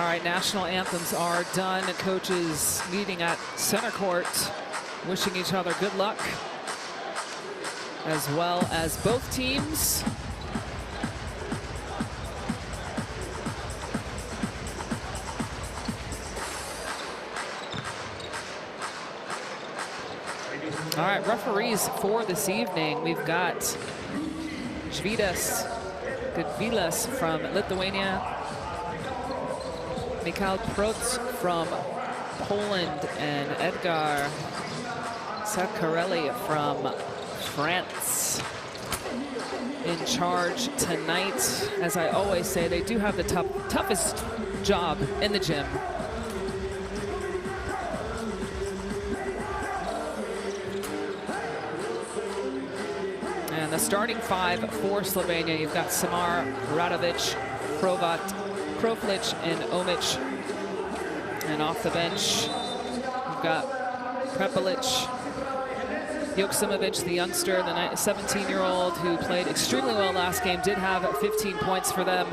All right, national anthems are done. Coaches meeting at center court, wishing each other good luck, as well as both teams. All right, referees for this evening. We've got Žvydas Gudvilas from Lithuania, Mikhail Prots from Poland, and Edgar Sakarelli from France in charge tonight. As I always say, they do have the toughest job in the gym. And the starting five for Slovenia, you've got Samar, Radovic, Hrovat, Kroflic, and Omic. And off the bench, you've got Prepelic, Joksimovic, the youngster, the 17-year-old who played extremely well last game, did have 15 points for them.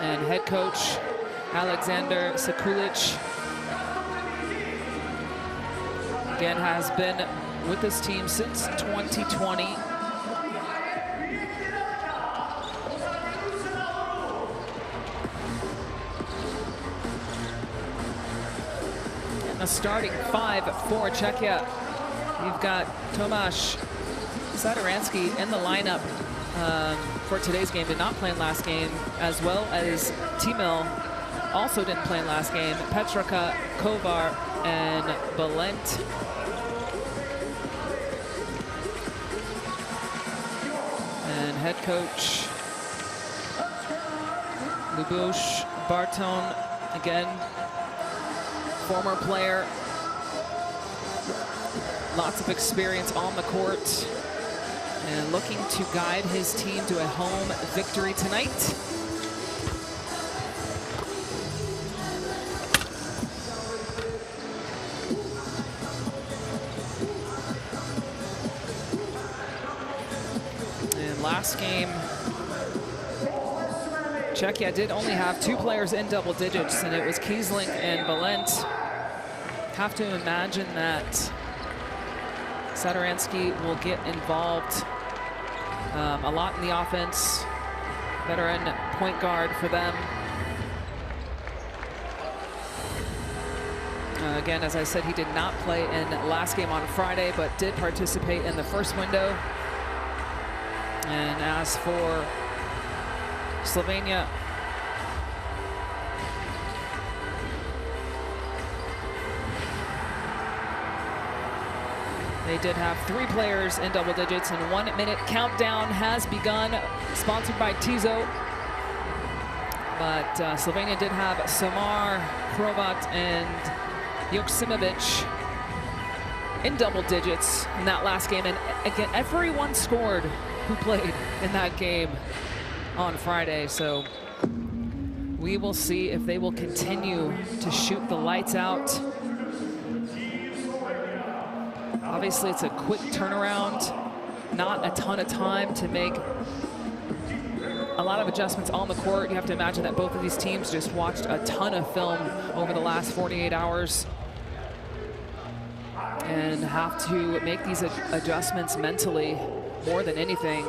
And head coach Alexander Sekulic, again, has been with this team since 2020. And the starting five for Czechia. You've got Tomáš Satoransky in the lineup for today's game, did not play in last game, as well as Timil also didn't play in last game. Petraka, Kovar, and Balent. And head coach Lubusz Barton, again, former player, lots of experience on the court, and looking to guide his team to a home victory tonight. And last game, Czechia did only have two players in double digits, and it was Kiesling and Balent. Have to imagine that Satoransky will get involved a lot in the offense. Veteran point guard for them. Again, as I said, he did not play in last game on Friday, but did participate in the first window. And as for Slovenia, they did have three players in double digits, and 1 minute countdown has begun, sponsored by Tizo. But Slovenia did have Samar, Hrovat, and Joksimovic in double digits in that last game. And again, everyone scored who played in that game on Friday. So we will see if they will continue to shoot the lights out. Obviously, it's a quick turnaround, not a ton of time to make a lot of adjustments on the court. You have to imagine that both of these teams just watched a ton of film over the last 48 hours and have to make these adjustments mentally more than anything.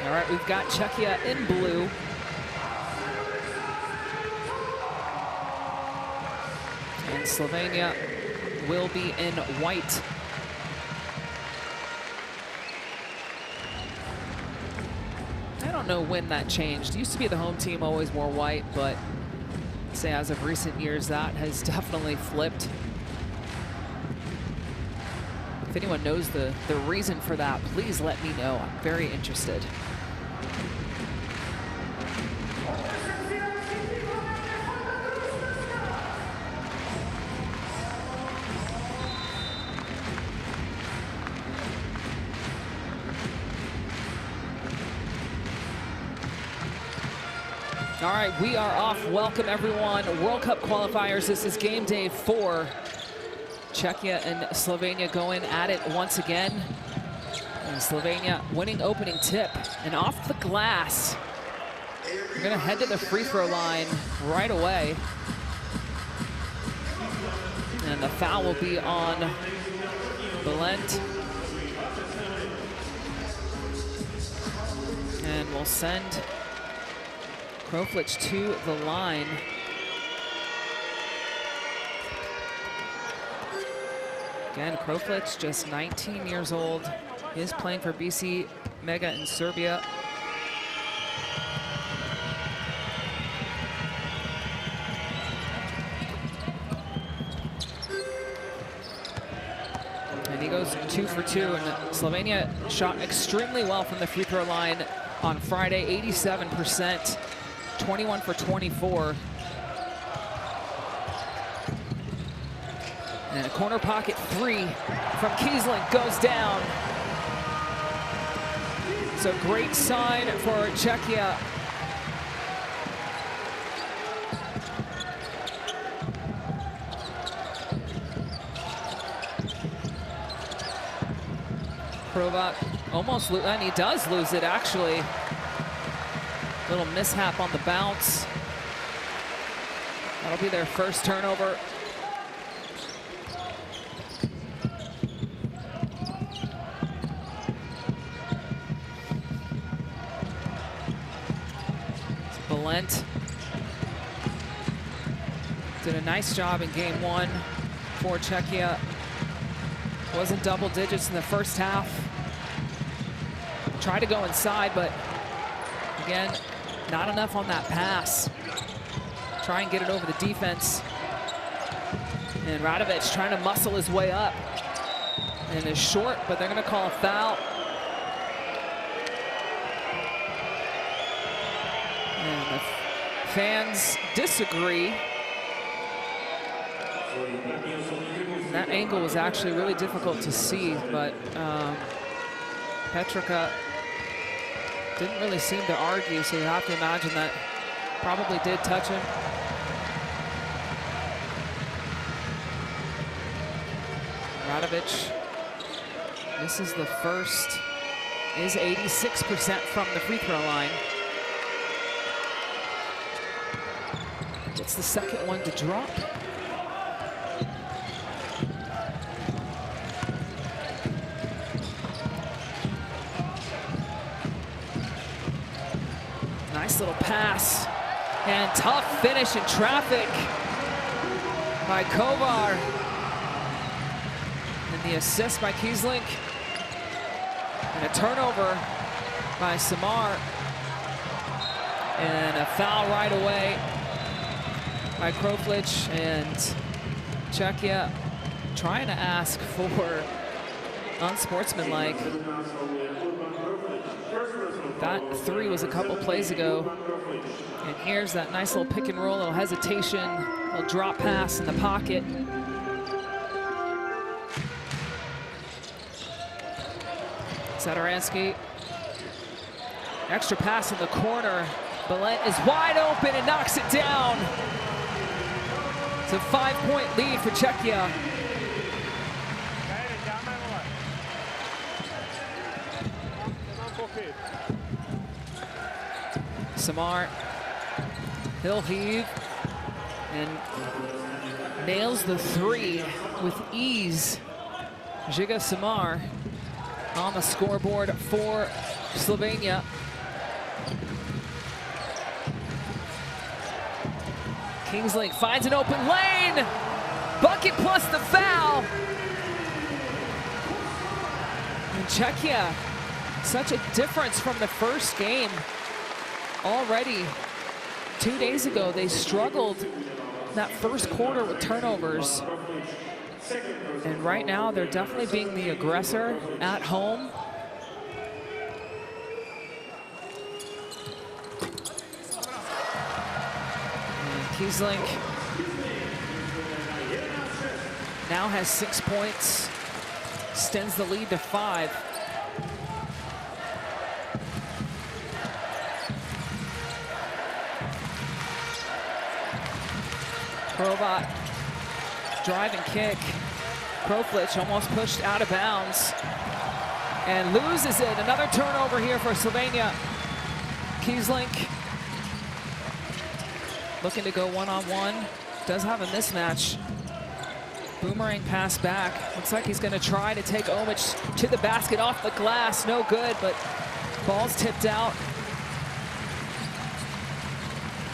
All right, we've got Czechia in blue. And Slovenia will be in white. I don't know when that changed. It used to be the home team always wore white, but say as of recent years, that has definitely flipped. If anyone knows the reason for that, please let me know. I'm very interested. All right, we are off. Welcome, everyone. World Cup qualifiers. This is game day 4. Czechia and Slovenia going at it once again. And Slovenia winning opening tip. And off the glass, we're going to head to the free throw line right away. And the foul will be on Belent. And we'll send Kroflich to the line. Again, Kroflich, just 19 years old. He is playing for BC Mega in Serbia. And he goes 2 for 2, and Slovenia shot extremely well from the free throw line on Friday, 87%, 21 for 24. And a corner pocket 3 from Kiesling goes down. So great sign for Czechia. Hrovat almost, and he does lose it actually. Little mishap on the bounce. That'll be their first turnover. Belent did a nice job in game 1 for Czechia. Wasn't double digits in the first half. Tried to go inside, but again, not enough on that pass. Try and get it over the defense. And Radovic trying to muscle his way up. And is short, but they're gonna call a foul. And the fans disagree. And that angle was actually really difficult to see, but Petrica didn't really seem to argue, so you have to imagine that probably did touch him. Radovic misses the first, is 86% from the free throw line. Gets the second one to drop. Nice little pass, and tough finish in traffic by Kovar. And the assist by Kiesling. And a turnover by Samar. And a foul right away by Kroflich, and Czechia trying to ask for unsportsmanlike. That 3 was a couple plays ago. And here's that nice little pick and roll, little hesitation, little drop pass in the pocket. Zadaransky, extra pass in the corner. Belent is wide open and knocks it down. It's a 5-point lead for Czechia. Samar, he'll heave and nails the 3 with ease. Žiga Samar on the scoreboard for Slovenia. Kiesling finds an open lane. Bucket plus the foul. And Czechia, such a difference from the first game. Already 2 days ago, they struggled that first quarter with turnovers. And right now, they're definitely being the aggressor at home. And Kiesling now has 6 points, extends the lead to 5. Hrovat, drive and kick. Kroflic almost pushed out of bounds and loses it. Another turnover here for Slovenia. Kieslink looking to go one-on-one. Does have a mismatch. Boomerang pass back. Looks like he's going to try to take Omic to the basket off the glass. No good, but ball's tipped out.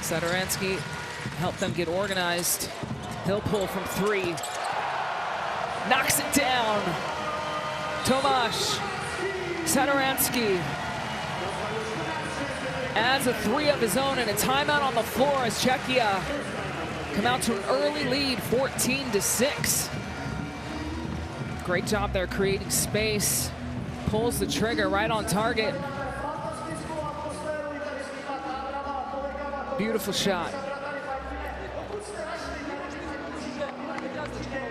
Sadaransky helped them get organized. He'll pull from three. Knocks it down. Tomasz Sadaransky adds a three of his own and a timeout on the floor as Czechia come out to an early lead, 14-6. Great job there creating space. Pulls the trigger right on target. Beautiful shot.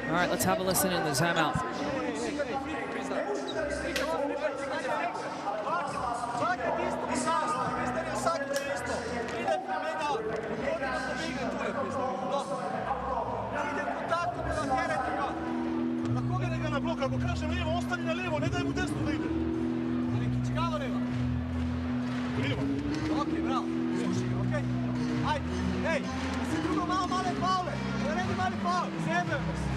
All right, let's have a listen in the timeout. Ako kažem lijevo, ostani na lijevo, ne daj mu desno da ide. Ali čekalo lijevo. Lijevo. Okej, bravo. Okej. Ajde, hej, si drugo malo male faule. Naredi mali faul, zjebemo se.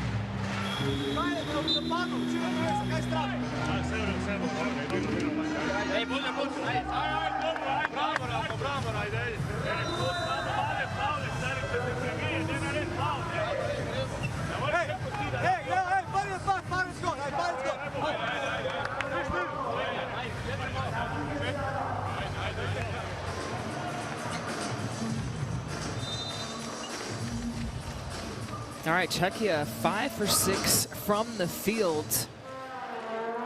Kaj je, da padnu, čime ne veze, kaj strane? Sebo. Ej, bolje, ajde. Bravo, Rako, bravo, ajde. Male faule, stari, kad se prebije, ne naredi faul. All right, Czechia 5 for 6 from the field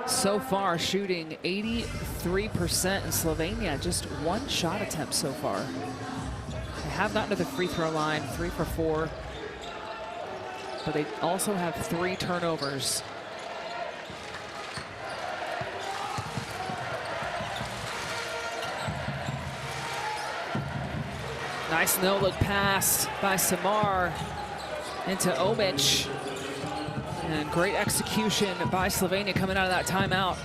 so far, shooting 83%, and Slovenia just one shot attempt so far. They have gotten to the free throw line, 3 for 4, but they also have 3 turnovers. Nice no-look pass by Samar into Omic. And great execution by Slovenia coming out of that timeout.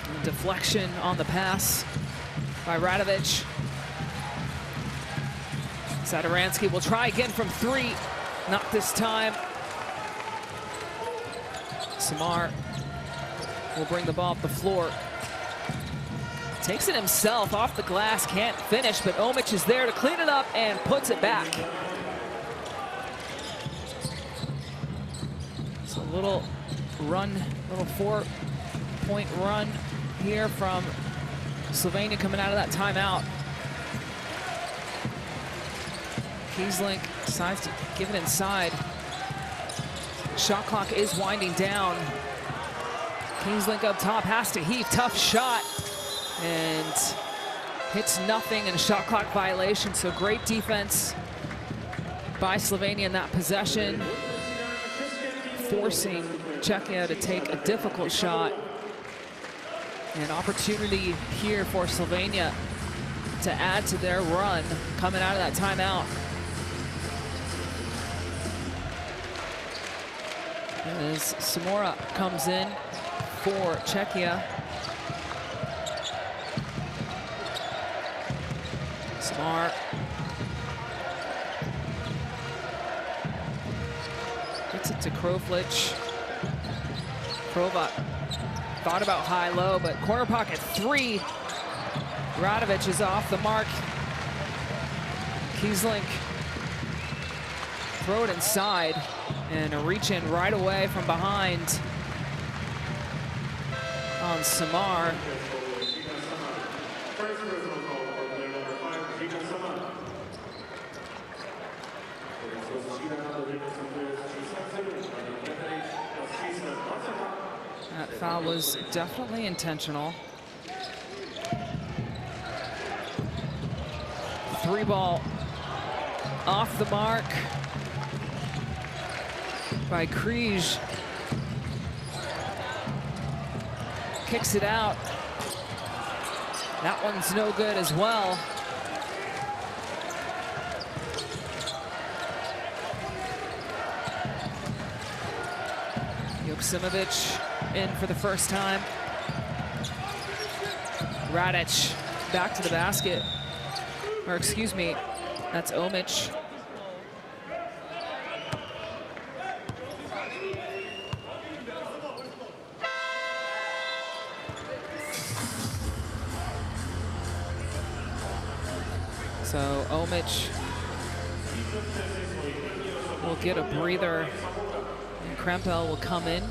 And deflection on the pass by Radovic. Sadaransky will try again from 3. Not this time. Samar will bring the ball up the floor. Takes it himself off the glass, can't finish, but Omic is there to clean it up and puts it back. So a little run, little 4-point run here from Slovenia coming out of that timeout. Kieslink decides to give it inside. Shot clock is winding down. Kieslink up top, has to heave, tough shot. And hits nothing in a shot clock violation, so great defense by Slovenia in that possession, forcing Czechia to take a difficult shot. An opportunity here for Slovenia to add to their run coming out of that timeout. As Samora comes in for Czechia. Samar gets it to Kroflic. Hrovat thought about high-low, but corner pocket 3. Radovic is off the mark. Kieslink throw it inside and a reach in right away from behind on Samar. That foul was definitely intentional. 3 ball off the mark by Križ. Kicks it out. That one's no good as well. Joksimovic in for the first time. Radic back to the basket. Or excuse me, that's Omic. So Omic will get a breather, and Krempel will come in.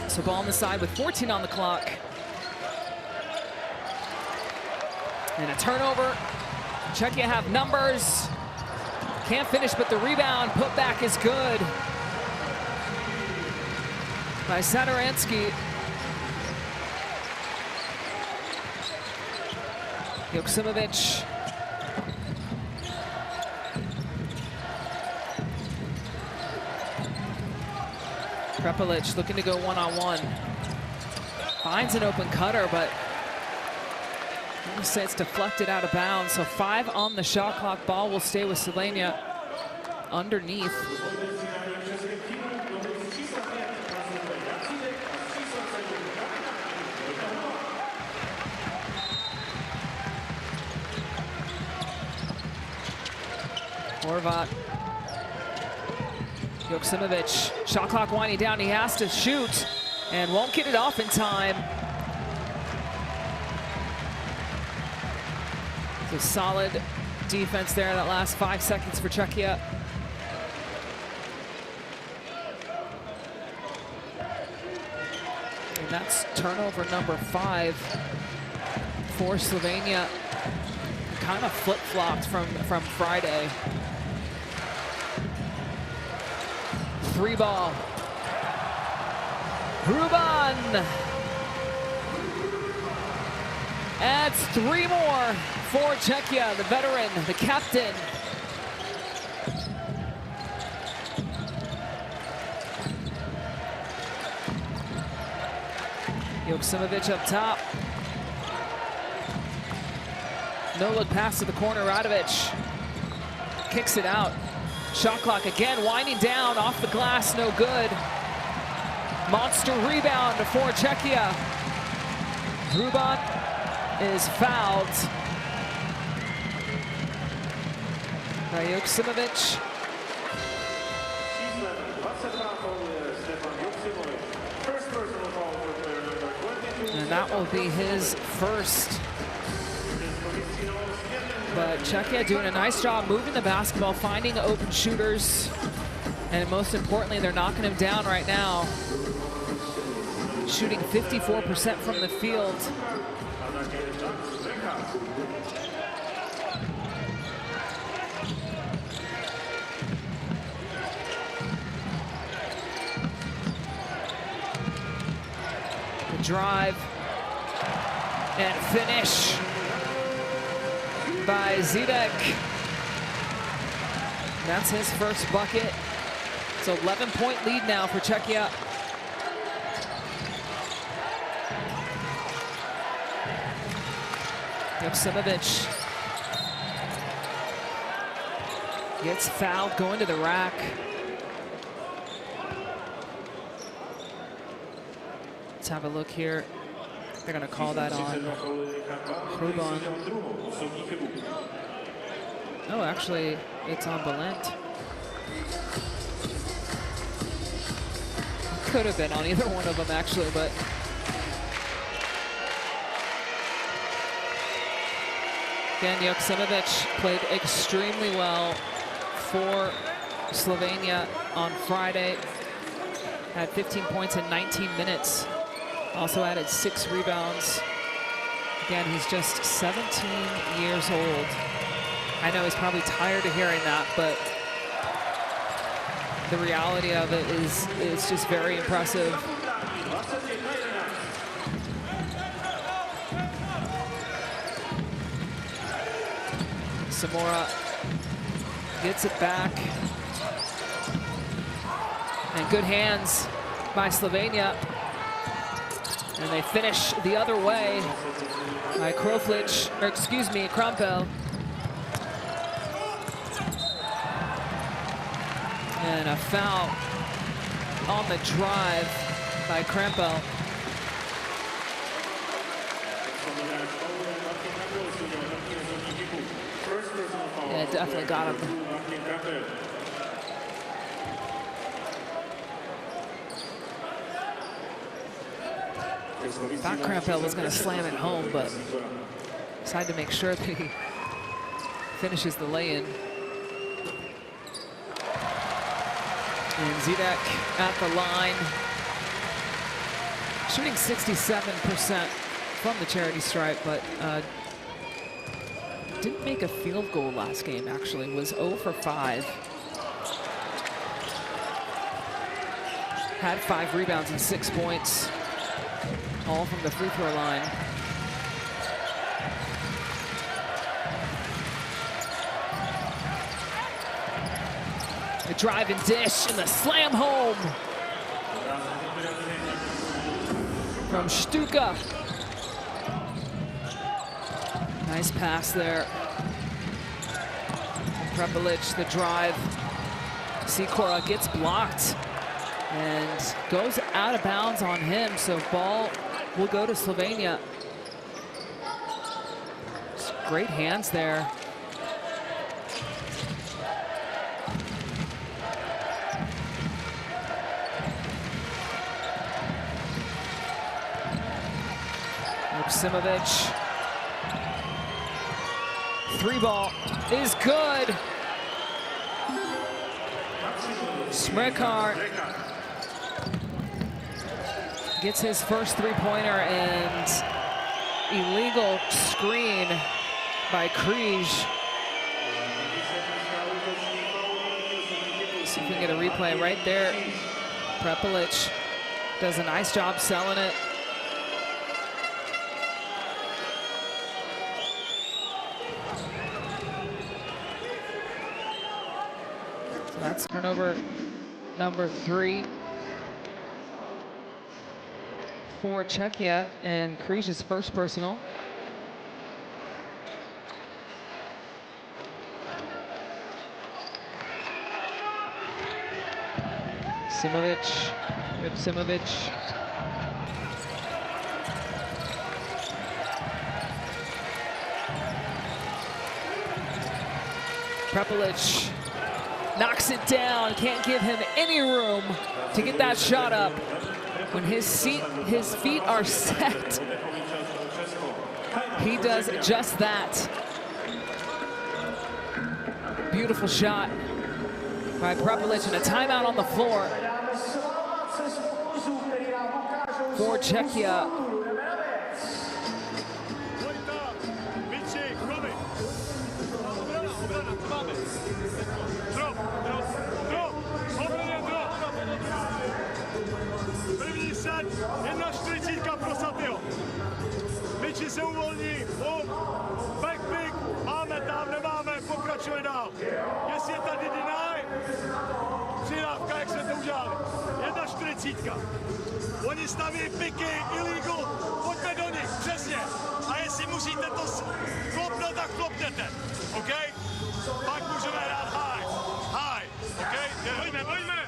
So ball on the side with 14 on the clock. And a turnover. Czechia have numbers. Can't finish, but the rebound putback is good by Sadaransky. Joksimovic. Krepelic looking to go one-on-one. Finds an open cutter, but I'm gonna say it's deflected out of bounds. So 5 on the shot clock. Ball will stay with Slovenia underneath. Horvat. Joksimovic, shot clock winding down. He has to shoot and won't get it off in time. So solid defense there that last 5 seconds for Czechia. And that's turnover number 5 for Slovenia. Kind of flip-flopped from Friday. 3 ball. Ruban adds 3 more for Czechia, the veteran, the captain. Joksimovic up top. No look pass to the corner. Radovic kicks it out. Shot clock again, winding down off the glass, no good. Monster rebound for Czechia. Ruban is fouled by Joksimovic. And that will be his first. But Czechia doing a nice job moving the basketball, finding open shooters, and most importantly, they're knocking him down right now. Shooting 54% from the field. The drive and finish by Zidek. That's his first bucket. It's an 11-point lead now for Czechia. Joksimovic gets fouled going to the rack. Let's have a look here. They're going to call that on Ruban. Oh, actually, it's on Balint. Could have been on either one of them, actually, but again, Joksimovic played extremely well for Slovenia on Friday. Had 15 points in 19 minutes. Also added 6 rebounds. Again, he's just 17 years old. I know he's probably tired of hearing that, but the reality of it is it's just very impressive. Zamora gets it back. And good hands by Slovenia. And they finish the other way by Krampel. And a foul on the drive by Krampel. Yeah, it definitely got him. Thought Krampel was going to slam it home, but decided to make sure that he finishes the lay-in. And Zidek at the line, shooting 67% from the charity stripe, but didn't make a field goal last game, actually. Was 0 for 5. Had 5 rebounds and 6 points, all from the free throw line. The drive and dish and the slam home from Stuka. Nice pass there. Prepelic, the drive. Sikora gets blocked and goes out of bounds on him, so ball will go to Slovenia. Just great hands there. Simovic. 3 ball is good. Smrekar gets his first 3-pointer, and illegal screen by Križ. See if we can get a replay right there. Prepelic does a nice job selling it. That's turnover number 3 for Czechia, and Križ's first personal. Simovic, Rip Simovic. Prepelic knocks it down, can't give him any room to get that shot up. When his feet are set, he does just that. Beautiful shot by Prepelic, and a timeout on the floor for Czechia. Myči se uvolní, backpick, máme tam, nemáme, pokračuje dál. Jestli je tady deny, přidávka, jak jsme to udělali. 1:40. Oni staví piky, illegal, pojďme do nich, přesně. A jestli musíte to klopnout, tak klopněte, OK? Pak můžeme hrát high, OK? Pojďme, pojďme!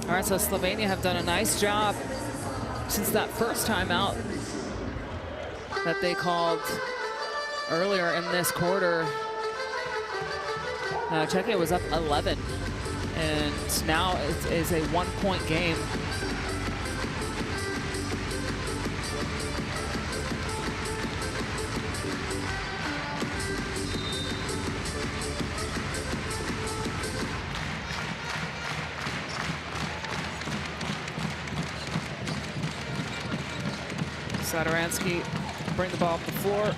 All right, so Slovenia have done a nice job since that first timeout that they called earlier in this quarter. Czechia was up 11, and now it is a 1-point game. Sadaransky bring the ball up the floor.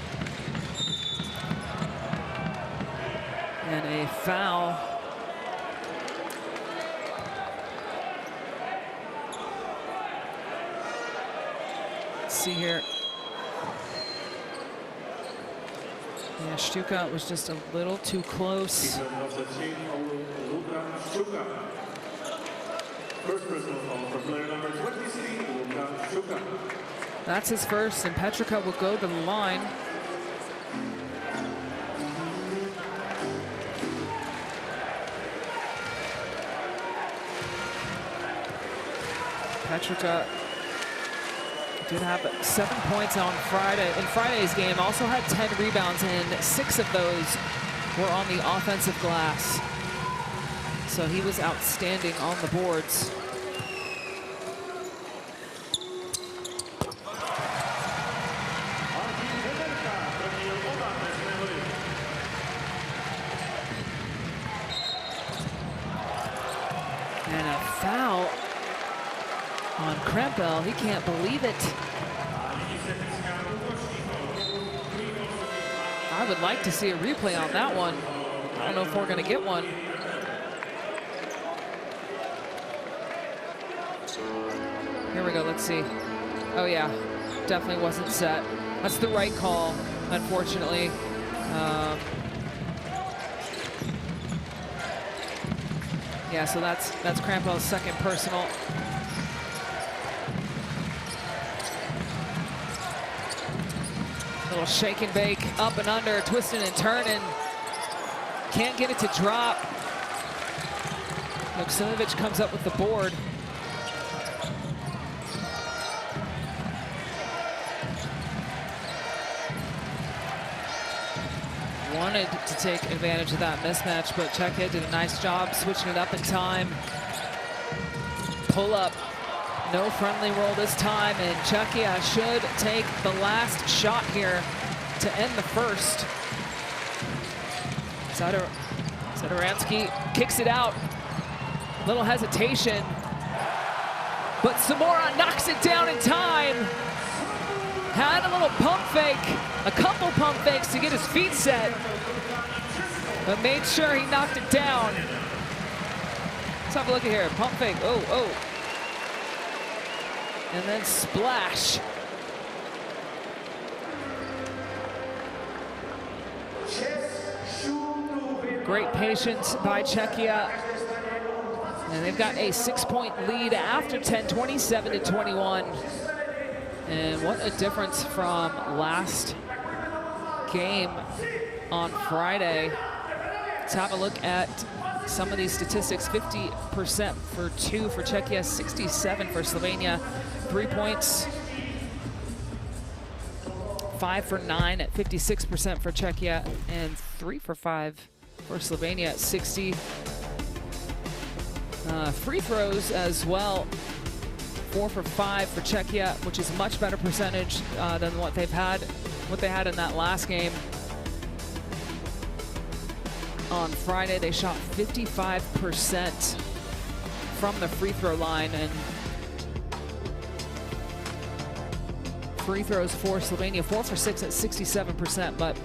And a foul. Let's see here. Yeah, Stuka was just a little too close. That's his first, and Petrica will go to the line. Petrica did have 7 points on Friday. In Friday's game, also had 10 rebounds, and 6 of those were on the offensive glass. So he was outstanding on the boards. And a foul on Krempel. He can't believe it. I would like to see a replay on that one. I don't know if we're going to get one. Here we go, let's see. Oh yeah, definitely wasn't set. That's the right call, unfortunately. Yeah, so that's Krampel's second personal. Little shake and bake, up and under, twisting and turning. Can't get it to drop. Joksimovic comes up with the board. Wanted to take advantage of that mismatch, but Czechia did a nice job switching it up in time. Pull up, no friendly roll this time, and Czechia should take the last shot here to end the first. Zadoransky kicks it out. Little hesitation, but Zamora knocks it down in time. Had a little pump fake, a couple pump fakes to get his feet set, but made sure he knocked it down. Let's have a look at here, pump fake, oh. And then splash. Great patience by Czechia. And they've got a 6-point lead after 10, 27-21. And what a difference from last game on Friday. Let's have a look at some of these statistics. 50% for 2 for Czechia, 67 for Slovenia. 3 points, 5 for 9 at 56% for Czechia, and 3 for 5 for Slovenia at 60. Free throws as well. 4 for 5 for Czechia, which is much better percentage than what they had in that last game. On Friday, they shot 55% from the free throw line, and free throws for Slovenia, 4 for 6 at 67%, but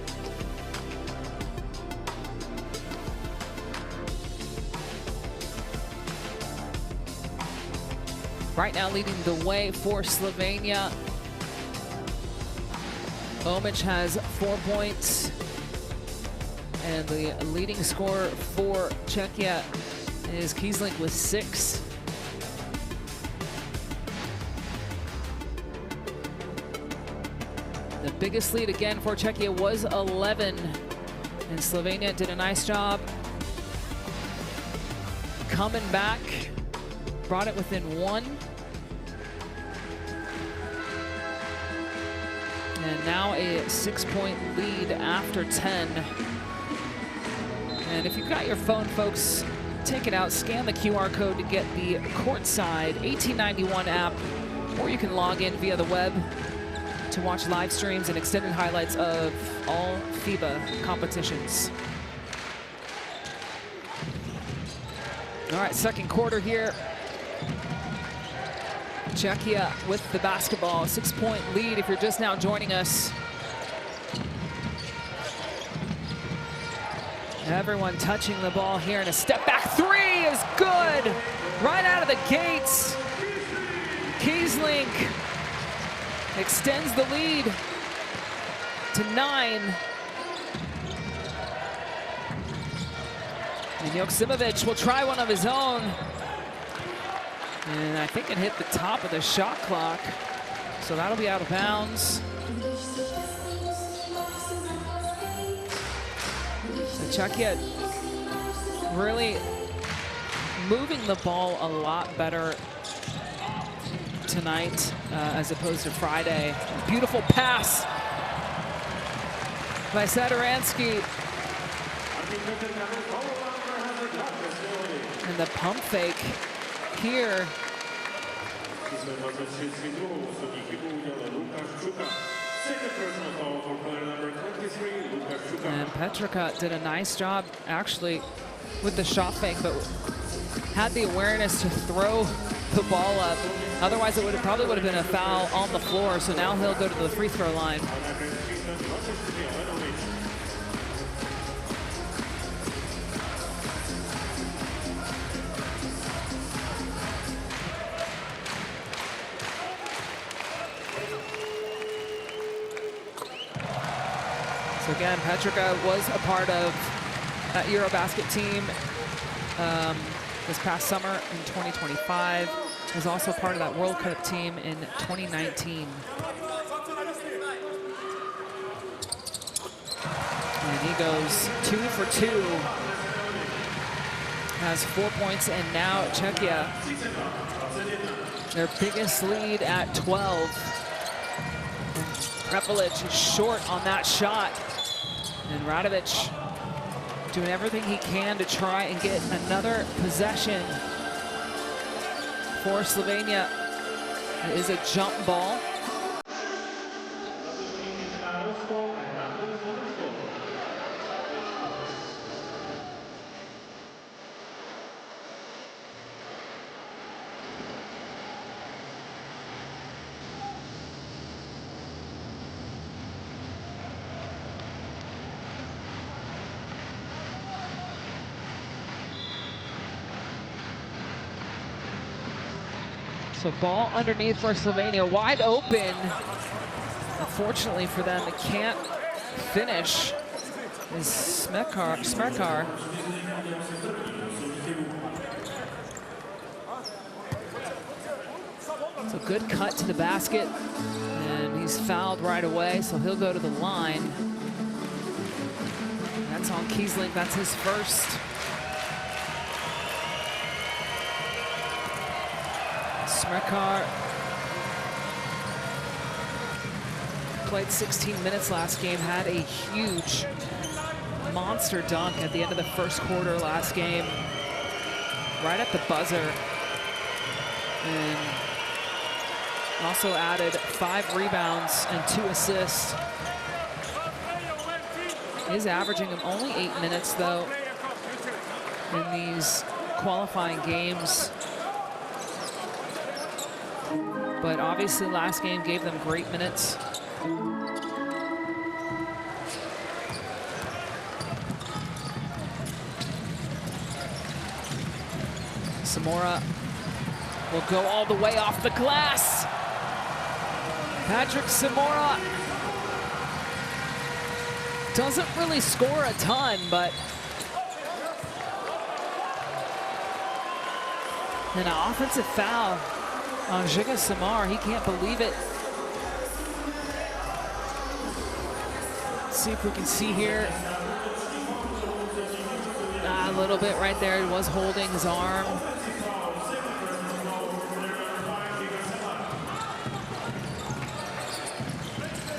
right now leading the way for Slovenia. Omic has 4 points, and the leading scorer for Czechia is Kiesling with 6. The biggest lead again for Czechia was 11, and Slovenia did a nice job coming back, brought it within 1. And now a 6-point lead after 10. And if you've got your phone, folks, take it out, scan the QR code to get the Courtside 1891 app, or you can log in via the web to watch live streams and extended highlights of all FIBA competitions. All right, second quarter here. Czechia with the basketball, 6-point lead if you're just now joining us. Everyone touching the ball here, and a step back 3 is good. Right out of the gates. Kiesling extends the lead to 9. And Joksimovic will try one of his own. And I think it hit the top of the shot clock. So that'll be out of bounds. So Czechia really moving the ball a lot better tonight as opposed to Friday. Beautiful pass by Sadaransky. And the pump fake here. And Petrica did a nice job actually with the shot fake, but had the awareness to throw the ball up. Otherwise it probably would have been a foul on the floor. So now he'll go to the free throw line. So again, Petrica was a part of that Eurobasket team this past summer in 2025. Was also part of that World Cup team in 2019. And he goes 2 for 2. Has 4 points, and now Czechia, their biggest lead at 12. Prepelic is short on that shot. And Radovic doing everything he can to try and get another possession for Slovenia. It is a jump ball. So ball underneath for Slovenia, wide open. Unfortunately for them, they can't finish. Is Smekar. So good cut to the basket, and he's fouled right away, so he'll go to the line. That's on Kiesling, that's his first. Smekar played 16 minutes last game, had a huge monster dunk at the end of the first quarter last game, right at the buzzer, and also added 5 rebounds and 2 assists. He's averaging him only 8 minutes though in these qualifying games. But obviously last game gave them great minutes. Samora will go all the way off the glass. Patrick Samora doesn't really score a ton, but an offensive foul on Giga Samar. He can't believe it. Let's see if we can see here. A little bit right there. He was holding his arm.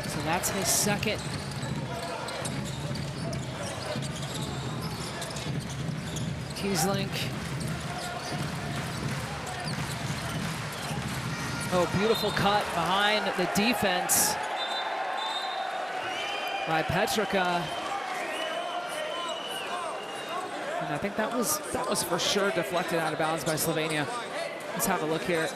So that's his second. Kiesling. Oh, beautiful cut behind the defense by Petrica. And I think that was for sure deflected out of bounds by Slovenia. Let's have a look here.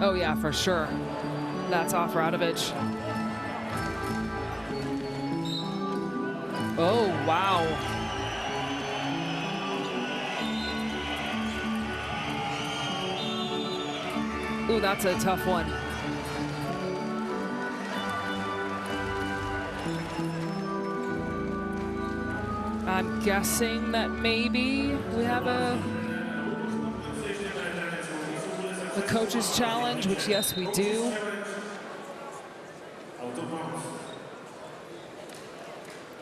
Oh yeah, for sure. That's off Radovic. Oh, wow. Ooh, that's a tough one. guessing that maybe we have a coach's challenge, which yes, we do.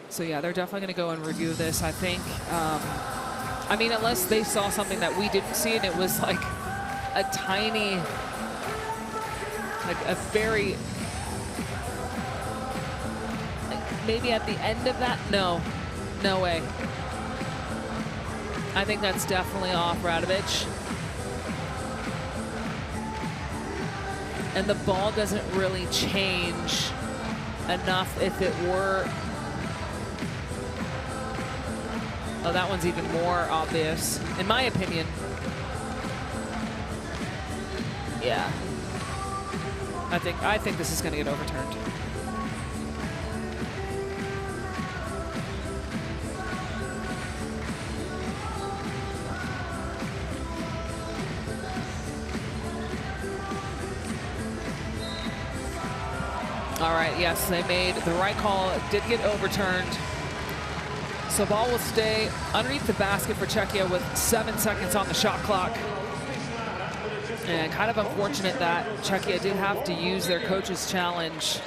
So yeah, they're definitely going to go and review this, I think. I mean, unless they saw something that we didn't see, and it was like a tiny, like a very, like maybe at the end of that. No way. I think that's definitely off Radovic. And the ball doesn't really change enough if it were. Oh, that one's even more obvious, in my opinion. Yeah. I think this is going to get overturned. All right, yes, they made the right call. It did get overturned. So ball will stay underneath the basket for Czechia with 7 seconds on the shot clock. And kind of unfortunate that Czechia did have to use their coach's challenge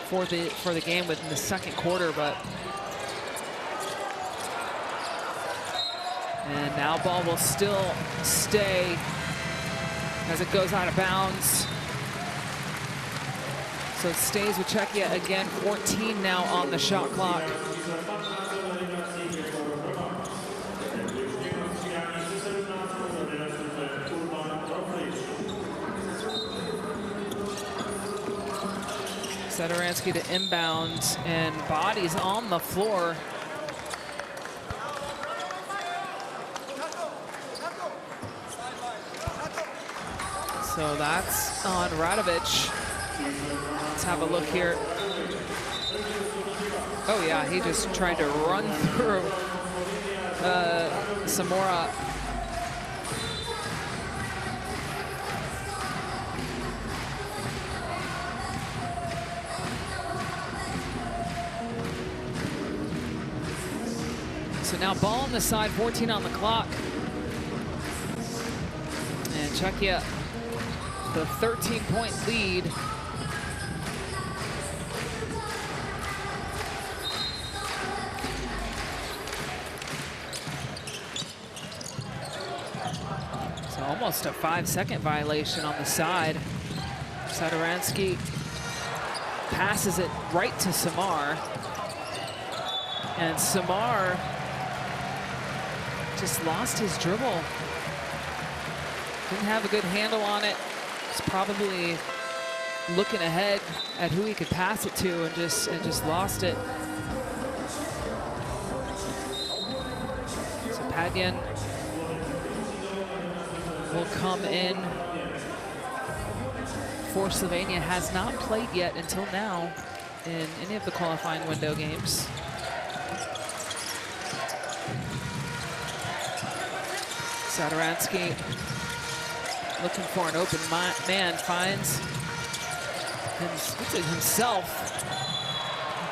for the game within the second quarter, but. And now ball will still stay as it goes out of bounds. So it stays with Czechia again, 14 now on the shot clock. Sadaransky to inbound, and bodies on the floor. So that's on Radovic. Let's have a look here. Oh yeah, he just tried to run through Samora. So now ball on the side, 14 on the clock. And Czechia, the 13-point lead. So almost a 5-second violation on the side. Sadaransky passes it right to Samar. And Samar just lost his dribble. Didn't have a good handle on it. Was probably looking ahead at who he could pass it to and just lost it. So Padyan will come in for Slovenia. Has not played yet until now in any of the qualifying window games. Sadaransky looking for an open man, finds himself.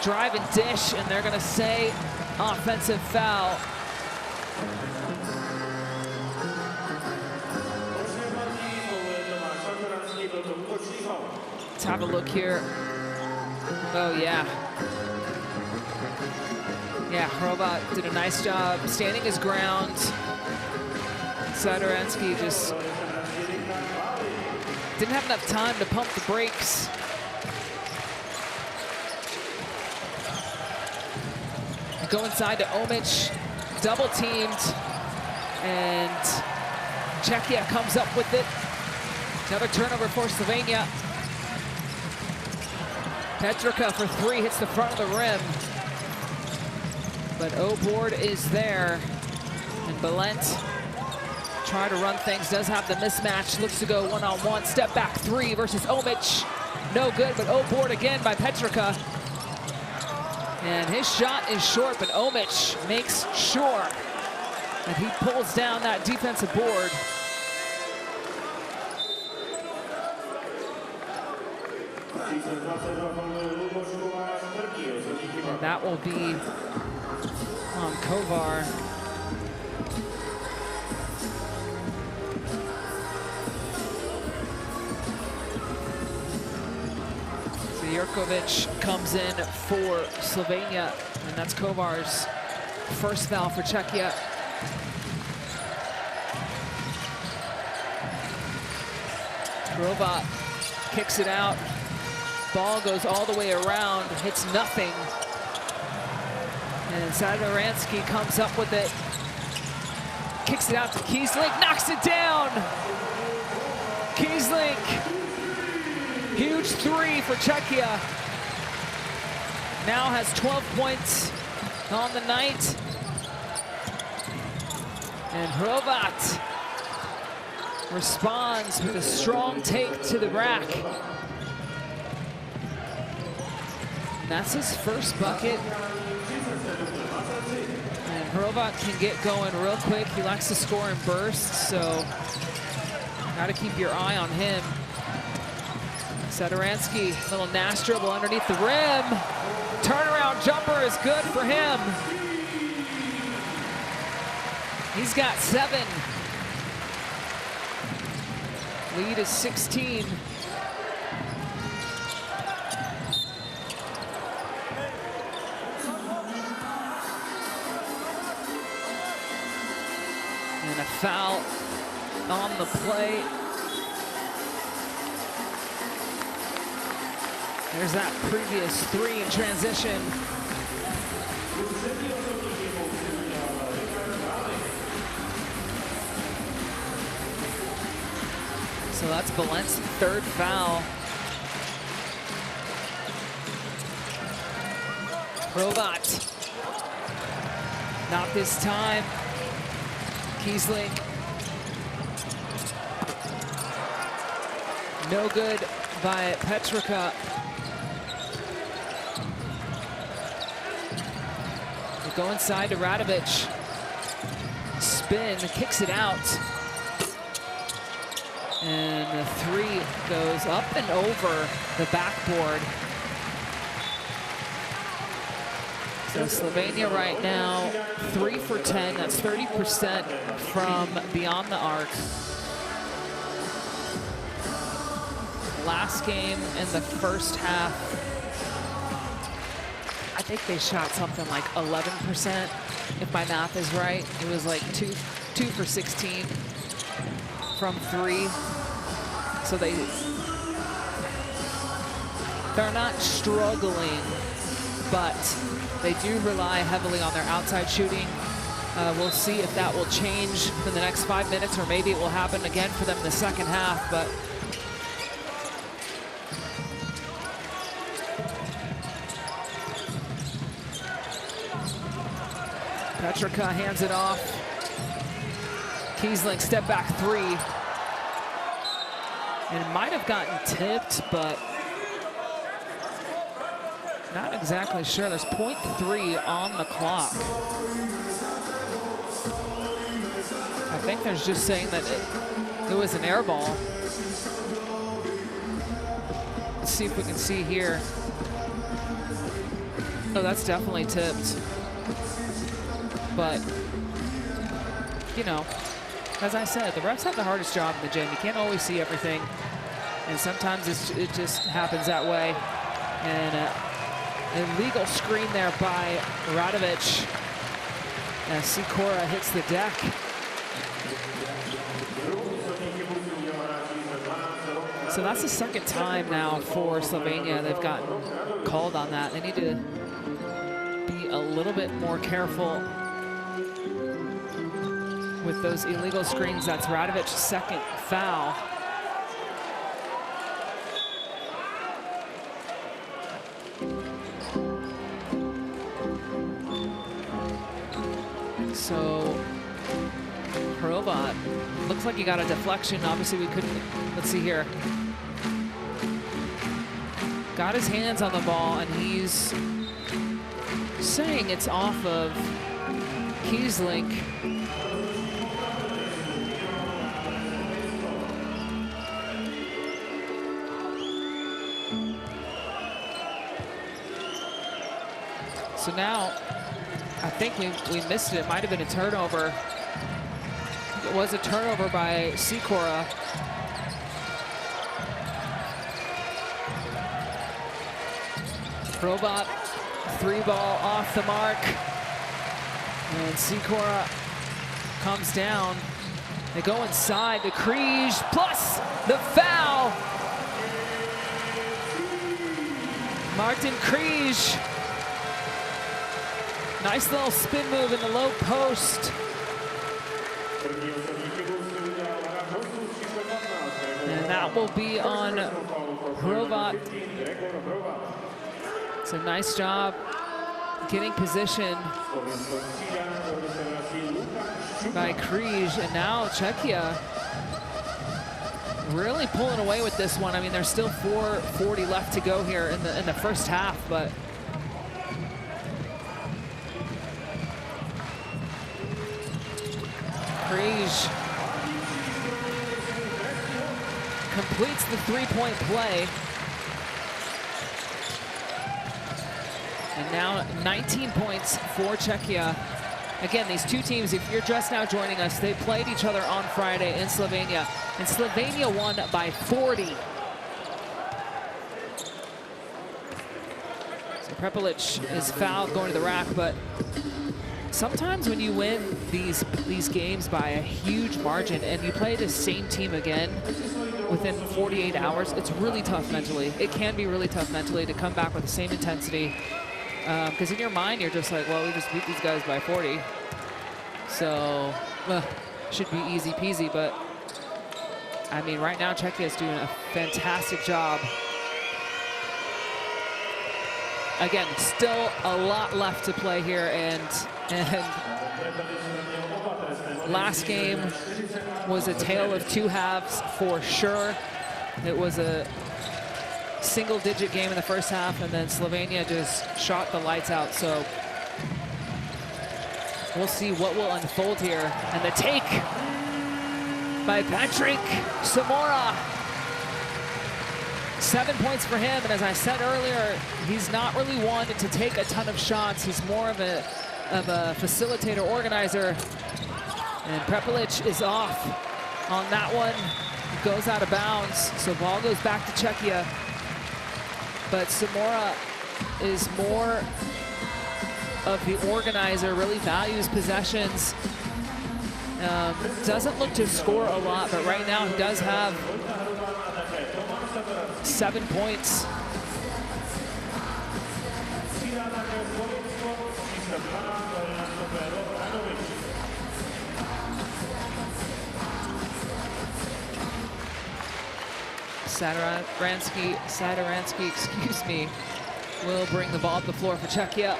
Drive and dish, and they're gonna say offensive foul. Let's have a look here. Oh yeah. Yeah, Hrovat did a nice job standing his ground. Sadaransky just didn't have enough time to pump the brakes. Go inside to Omic, double teamed, and Czechia comes up with it. Another turnover for Slovenia. Petrica for three, hits the front of the rim. But O-board is there, and Balent try to run things, does have the mismatch, looks to go one-on-one, step back three versus Omic. No good, but O-board again by Petrica. And his shot is short, but Omic makes sure that he pulls down that defensive board. And that will be on Kovar. So Jurkovic comes in for Slovenia, and that's Kovar's first foul for Czechia. Hrovat kicks it out. Ball goes all the way around, hits nothing. And Sadaransky comes up with it. Kicks it out to Kiesling, knocks it down. Kiesling, huge three for Czechia. Now has 12 points on the night. And Hrovat responds with a strong take to the rack. And that's his first bucket. And Hrovat can get going real quick. He likes to score in bursts, so gotta keep your eye on him. Sadaransky, little Nash dribble underneath the rim. Turnaround jumper is good for him. He's got 7. Lead is 16. And a foul on the play. There's that previous 3 in transition. So that's Balent's 3rd foul. Hrovat. Not this time. Kiesling. No good by Petrica. They go inside to Radovic. Spin, kicks it out. And the 3 goes up and over the backboard. So Slovenia right now, 3 for 10. That's 30% from beyond the arc. Last game in the first half, I think they shot something like 11%, if my math is right. It was like 2 for 16 from 3. So they're not struggling, but they do rely heavily on their outside shooting. We'll see if that will change in the next 5 minutes, or maybe it will happen again for them in the second half. But Petrica hands it off. Kiesling step back 3. And it might have gotten tipped, but not exactly sure. There's 0.3 on the clock. I think there's just saying that it was an air ball. Let's see if we can see here. Oh, that's definitely tipped. But, you know, as I said, the refs have the hardest job in the gym. You can't always see everything. And sometimes it just happens that way. And an illegal screen there by Radovic as Sikora hits the deck. So that's the 2nd time now for Slovenia they've gotten called on that. They need to be a little bit more careful with those illegal screens. That's Radovic's 2nd foul. So Hrovat looks like he got a deflection. Obviously we couldn't, let's see here. Got his hands on the ball and he's saying it's off of Kiesling. So now I think we missed it. It might have been a turnover. It was a turnover by Sikora. Robot, 3-ball off the mark. And Sikora comes down. They go inside to Kriege, plus the foul. Martin Kriege. Nice little spin move in the low post. And that will be on Hrovat. It's a nice job getting position by Kriege. And now Czechia really pulling away with this one. I mean, there's still 4:40 left to go here in the first half, but Kriege completes the three-point play. And now 19 points for Czechia. Again, these two teams, if you're just now joining us, they played each other on Friday in Slovenia. And Slovenia won by 40. So Prepelic is fouled going to the rack, but sometimes when you win these games by a huge margin and you play the same team again within 48 hours, it's really tough mentally. It can be really tough mentally to come back with the same intensity. Because in your mind, you're just like, well, we just beat these guys by 40. So, should be easy peasy. But, I mean, right now, Czechia is doing a fantastic job. Again, still a lot left to play here. And last game was a tale of two halves for sure. It was a single-digit game in the first half, and then Slovenia just shot the lights out. So we'll see what will unfold here. And the take by Patrick Samora. 7 points for him, and as I said earlier, he's not really one to take a ton of shots. He's more of a facilitator, organizer. And Prepelic is off on that one. He goes out of bounds, so ball goes back to Czechia. But Samora is more of the organizer, really values possessions. Doesn't look to score a lot, but right now he does have 7 points. Sadaransky, excuse me, will bring the ball up the floor for Czechia.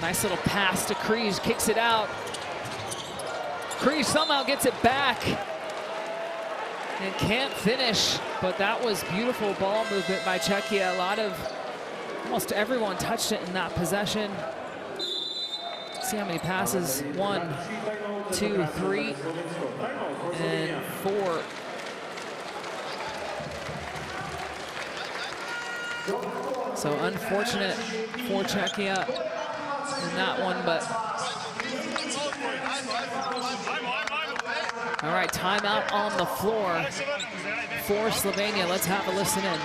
Nice little pass to Kriege, kicks it out. Kriege somehow gets it back and can't finish, but that was beautiful ball movement by Czechia. Almost everyone touched it in that possession. See how many passes, 1, 2, 3, and 4. So unfortunate for Czechia in that one, but all right, timeout on the floor for Slovenia. Let's have a listen in.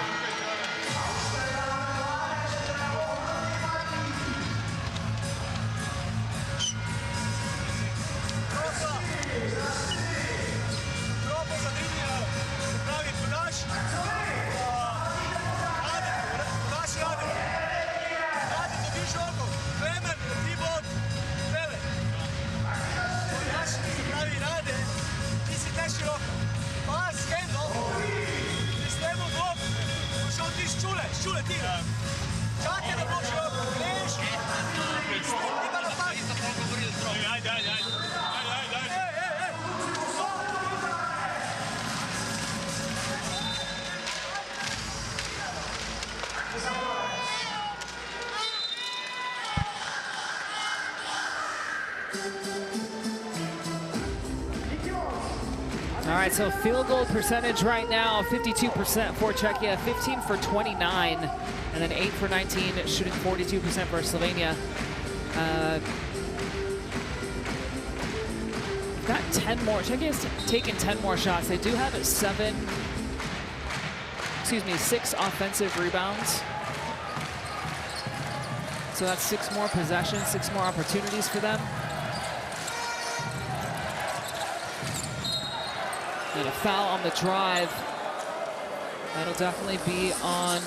All right, so field goal percentage right now, 52% for Czechia, 15 for 29, and then 8 for 19, shooting 42% for Slovenia. Got 10 more. Czechia's taken 10 more shots. They do have 6 offensive rebounds. So that's 6 more possessions, 6 more opportunities for them. And a foul on the drive. That'll definitely be on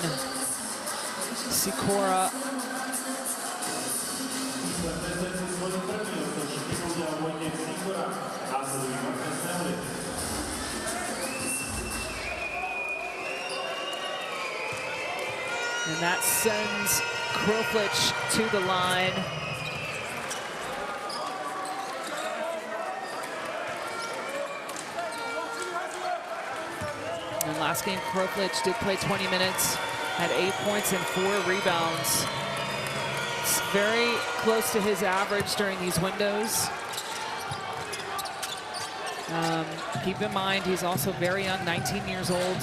Sikora. And that sends Kroflich to the line. And last game, Kroflich did play 20 minutes, had 8 points and 4 rebounds. It's very close to his average during these windows. Keep in mind, he's also very young, 19 years old.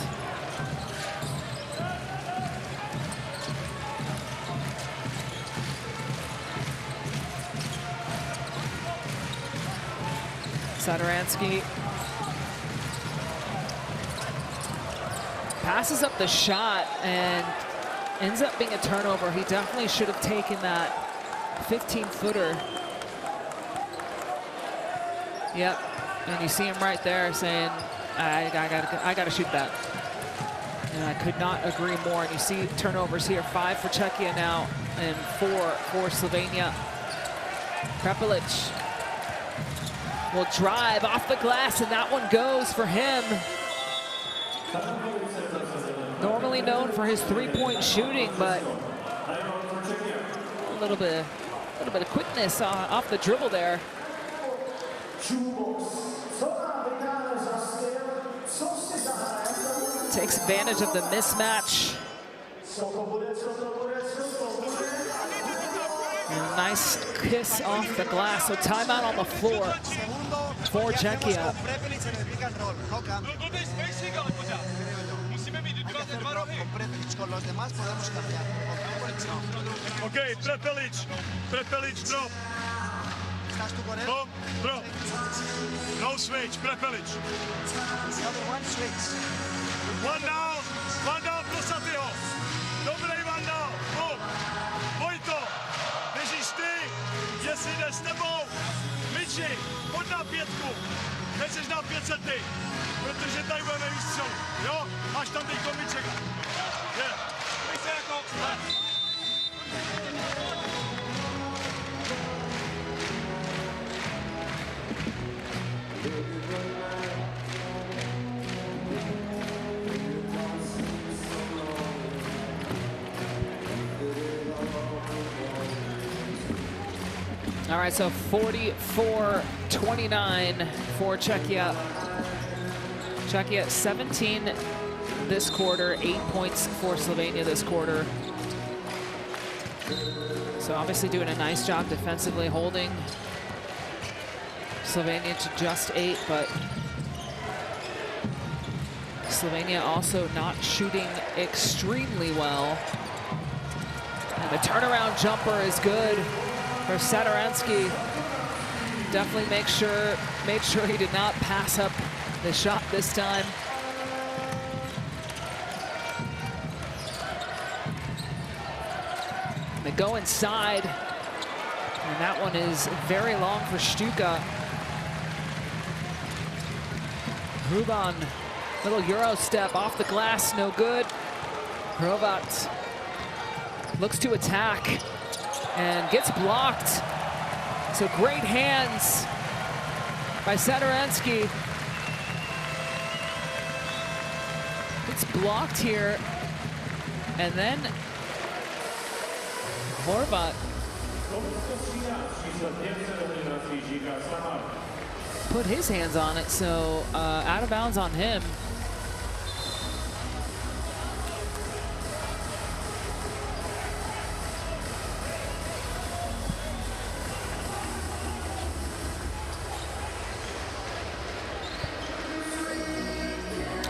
Sadaransky passes up the shot and ends up being a turnover. He definitely should have taken that 15-footer. Yep, and you see him right there saying, I gotta shoot that. And I could not agree more. And you see turnovers here, 5 for Czechia now and 4 for Slovenia. Prepelic will drive off the glass, and that one goes for him. Normally known for his three-point shooting, but a little bit of quickness off the dribble there. Takes advantage of the mismatch. And nice kiss off the glass. So timeout on the floor for Czechia. Okay, Prepelic, drop. Drop. No switch, Prepelic. One down pro Satyho. Dobrý one down. Vojto, běžíš ty, jestli jde s tebou. Miči, pojď na 5. Nechceš na 500 ty, protože tady budeme výstřelu. Jo, máš tam teďko Mičeka. Je. Pojďte jako... All right, so 44-29 for Czechia. Czechia 17 this quarter, 8 points for Slovenia this quarter. So obviously doing a nice job defensively, holding Slovenia to just 8, but Slovenia also not shooting extremely well. And the turnaround jumper is good for Sadaransky. Definitely made sure he did not pass up the shot this time. And they go inside, and that one is very long for Stuka. Ruban, little Euro step off the glass, no good. Hrovat looks to attack and gets blocked. So great hands by Sadaransky. It's blocked here. And then Horvat put his hands on it, so out of bounds on him.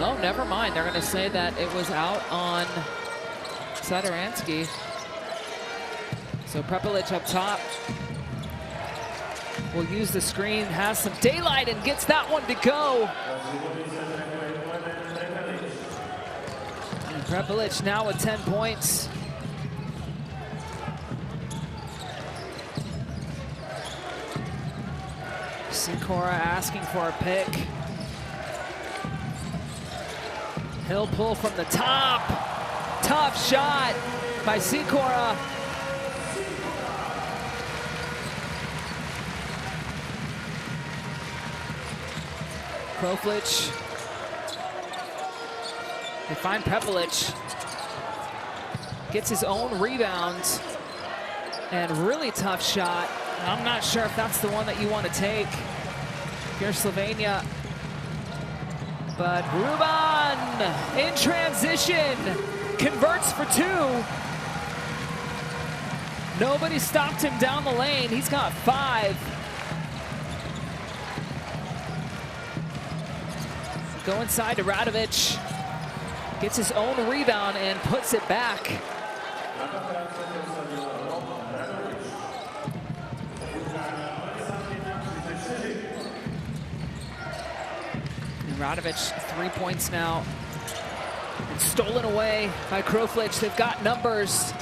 Oh, never mind. They're going to say that it was out on Sadaransky. So Prepelic up top will use the screen, has some daylight, and gets that one to go. And Prepelic now with 10 points. Sikora asking for a pick. He'll pull from the top. Tough shot by Sikora. Kroflic. They find Prepelic. Gets his own rebound. And really tough shot. I'm not sure if that's the one that you want to take if you're Slovenia. But Ruban in transition converts for 2. Nobody stopped him down the lane. He's got 5. Go inside to Radovic. Gets his own rebound and puts it back. Radovic, 3 points now. And stolen away by Kroflic. They've got numbers.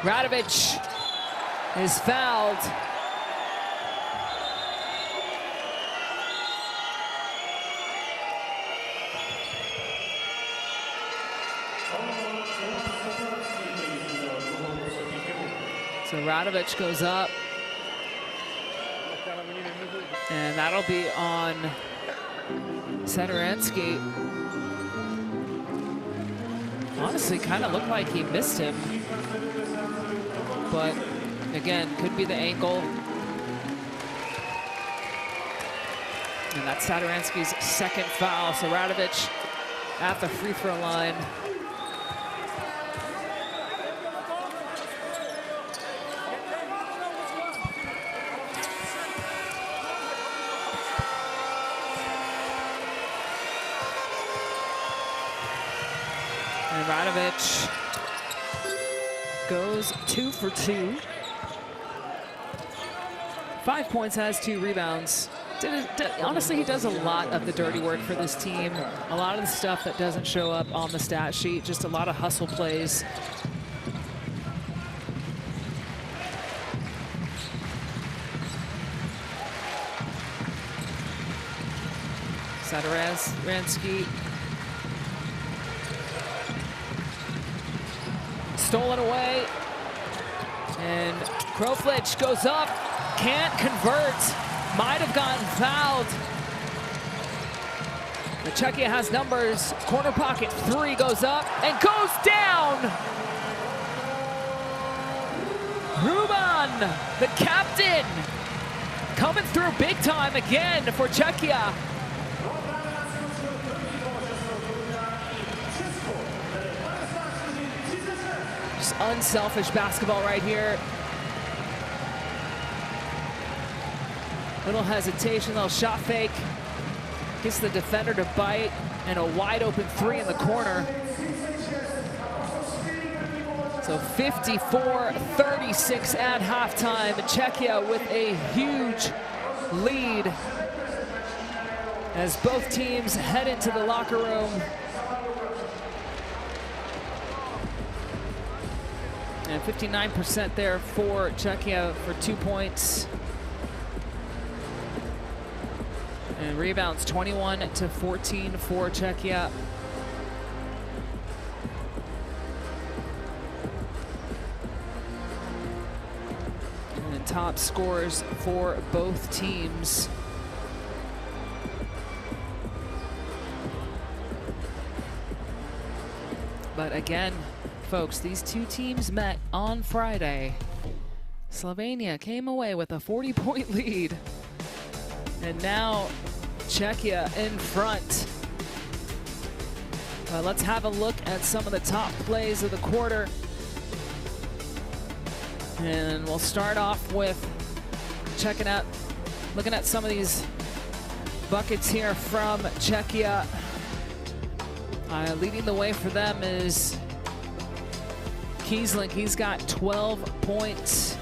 Radovic is fouled. So Radovic goes up. And that'll be on Sadaransky. Honestly, kind of looked like he missed him. But again, could be the ankle. And that's Sadaransky's second foul. So Radovic at the free throw line. And Radovic goes 2 for 2. 5 points, has 2 rebounds. Honestly, he does a lot of the dirty work for this team. A lot of the stuff that doesn't show up on the stat sheet, just a lot of hustle plays. Sadaransky. Stolen away. And Kroflic goes up, can't convert. Might have gotten fouled. The Czechia has numbers. Corner pocket 3 goes up and goes down. Ruban, the captain, coming through big time again for Czechia. Just unselfish basketball right here. Little hesitation, little shot fake. Gets the defender to bite, and a wide open 3 in the corner. So 54-36 at halftime. Czechia with a huge lead as both teams head into the locker room. And 59% there for Czechia for 2 points. And rebounds 21-14 for Czechia. And then top scores for both teams. But again, folks, these two teams met on Friday. Slovenia came away with a 40-point lead. And now Czechia in front. Let's have a look at some of the top plays of the quarter. And we'll start off with looking at some of these buckets here from Czechia. Leading the way for them is Kiesling. He's got 12 points.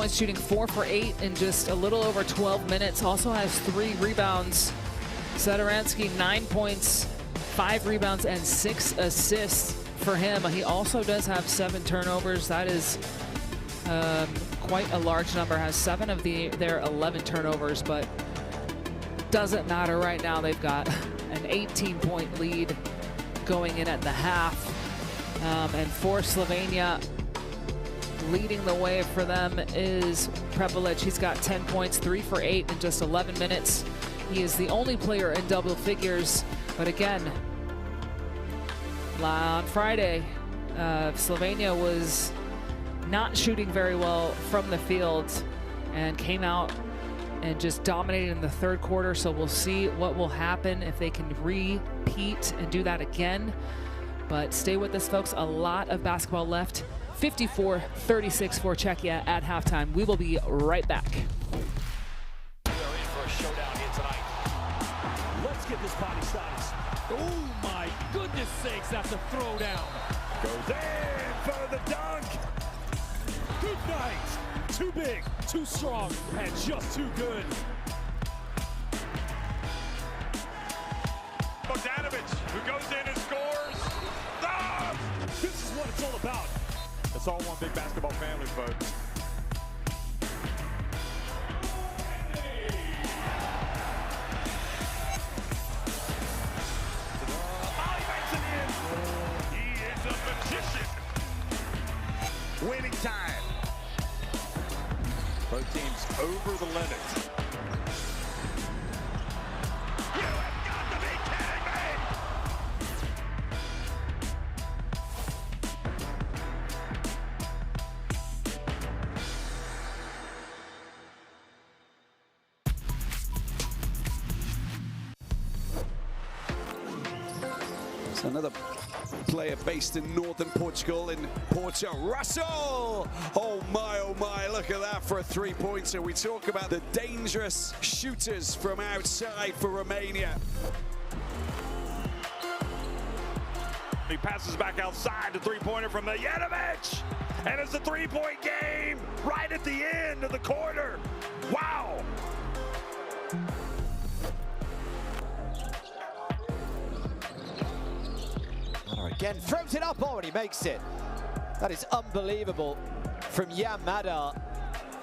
Shooting 4 for 8 in just a little over 12 minutes. Also has 3 rebounds. Sadaransky, 9 points, 5 rebounds, and 6 assists for him. He also does have 7 turnovers. That is quite a large number. Has 7 of their 11 turnovers, but doesn't matter right now. They've got an 18-point lead going in at the half. And for Slovenia, leading the way for them is Prepelic. He's got 10 points, 3 for 8 in just 11 minutes. He is the only player in double figures. But again, on Friday, Slovenia was not shooting very well from the field and came out and just dominated in the third quarter. So we'll see what will happen if they can repeat and do that again. But stay with us, folks. A lot of basketball left. 54-36 for Czechia at halftime. We will be right back. They're in for a showdown here tonight. Let's get this body size. Oh my goodness sakes, that's a throwdown. Goes in for the dunk. Good night. Too big, too strong, and just too good. Bogdanovic, who goes in and scores. Ah! This is what it's all about. It's all one big basketball family, folks. Oh, he makes it in. He is a magician. Winning time. Both teams over the limit. You have got to be kidding me! Another player based in northern Portugal, in Porto, Russell! Oh my, look at that for a three-pointer. We talk about the dangerous shooters from outside for Romania. He passes back outside, the three-pointer from the Janovic! And it's a three-point game right at the end of the quarter. Wow! Again, throws it up, oh, and he makes it. That is unbelievable from Jan Madar.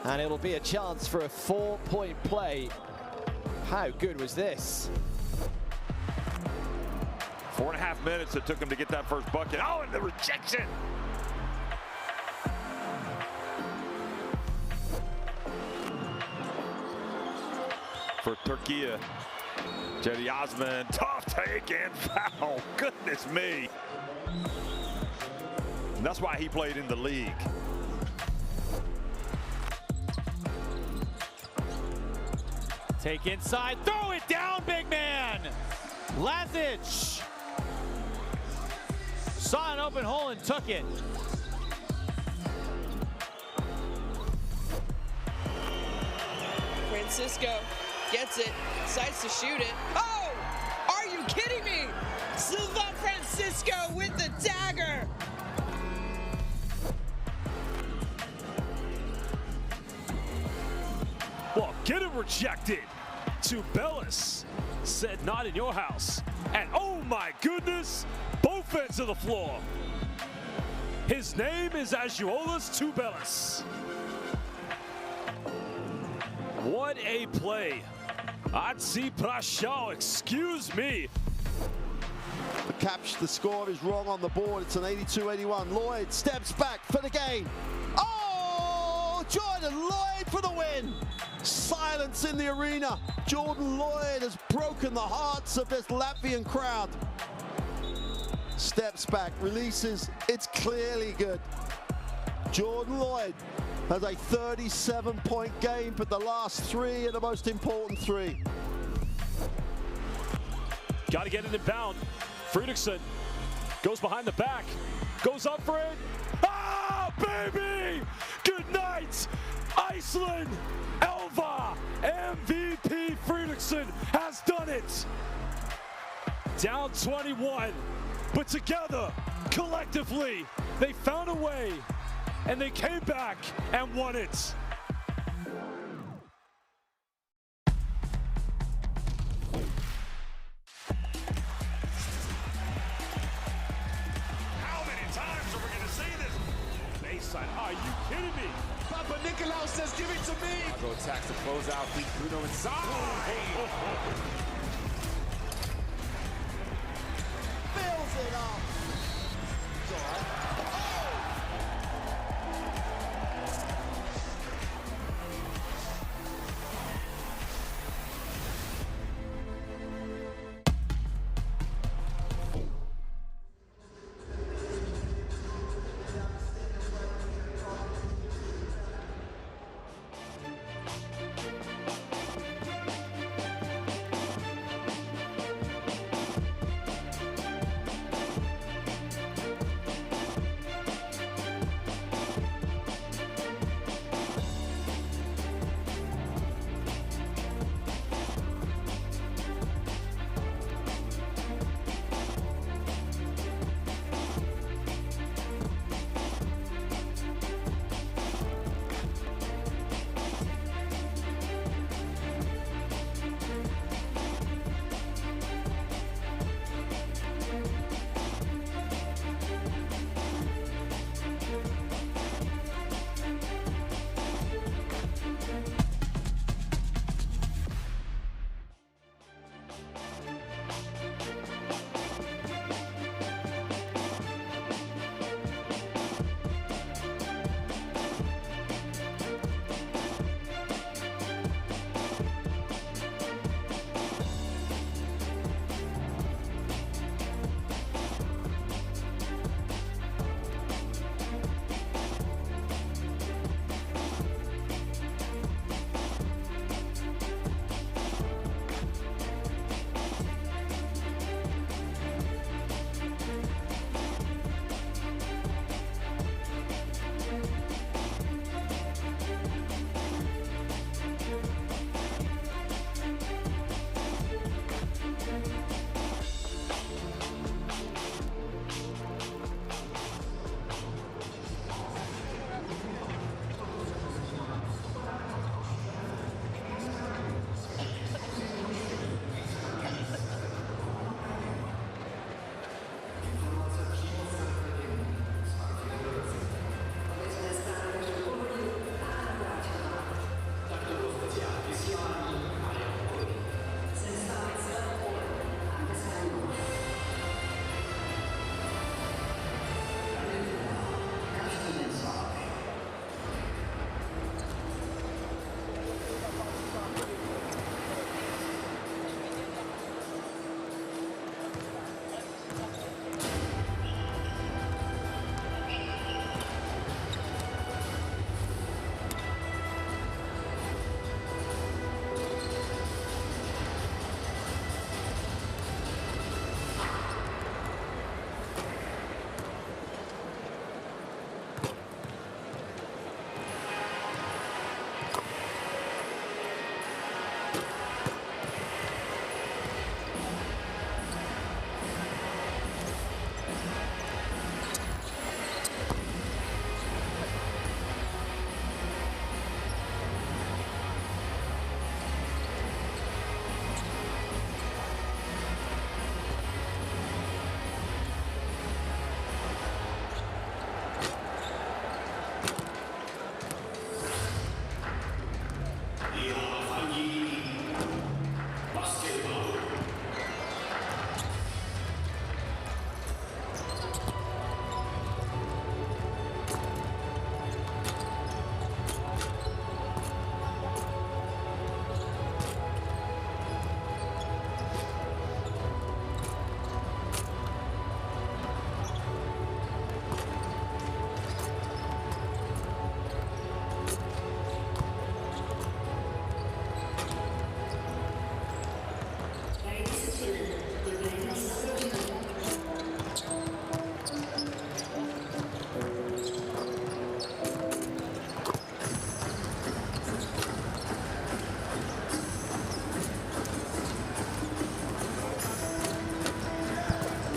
And it'll be a chance for a 4-point play. How good was this? 4.5 minutes it took him to get that first bucket. Oh, and the rejection! For Turkey, Cedi Osman, tough take and foul. Goodness me. And that's why he played in the league. Take inside, throw it down, big man. Lazic saw an open hole and took it. Francisco gets it, decides to shoot it. Oh, are you kidding me? Silva Francisco with the dagger. Well, get it rejected. To Bellis, said not in your house. And oh my goodness, both ends of the floor. His name is Azuolas Tubelis. What a play. Atsi Prashal, excuse me. The score is wrong on the board. It's an 82-81. Lloyd steps back for the game. Oh, Jordan Lloyd for the win. Silence in the arena. Jordan Lloyd has broken the hearts of this Latvian crowd. Steps back, releases. It's clearly good. Jordan Lloyd has a 37-point game, but the last three are the most important three. Got to get it in bound. Fredriksson goes behind the back, goes up for it. Ah, baby! Good night! Iceland, Elva, MVP Fredriksson has done it. Down 21, but together, collectively, they found a way, and they came back and won it. How many times are we going to see this? Baseline, are you kidding me? Papa Nicolau says, give it to me. Go attacks the closeout, beat Bruno inside. Fills it up. It's all right.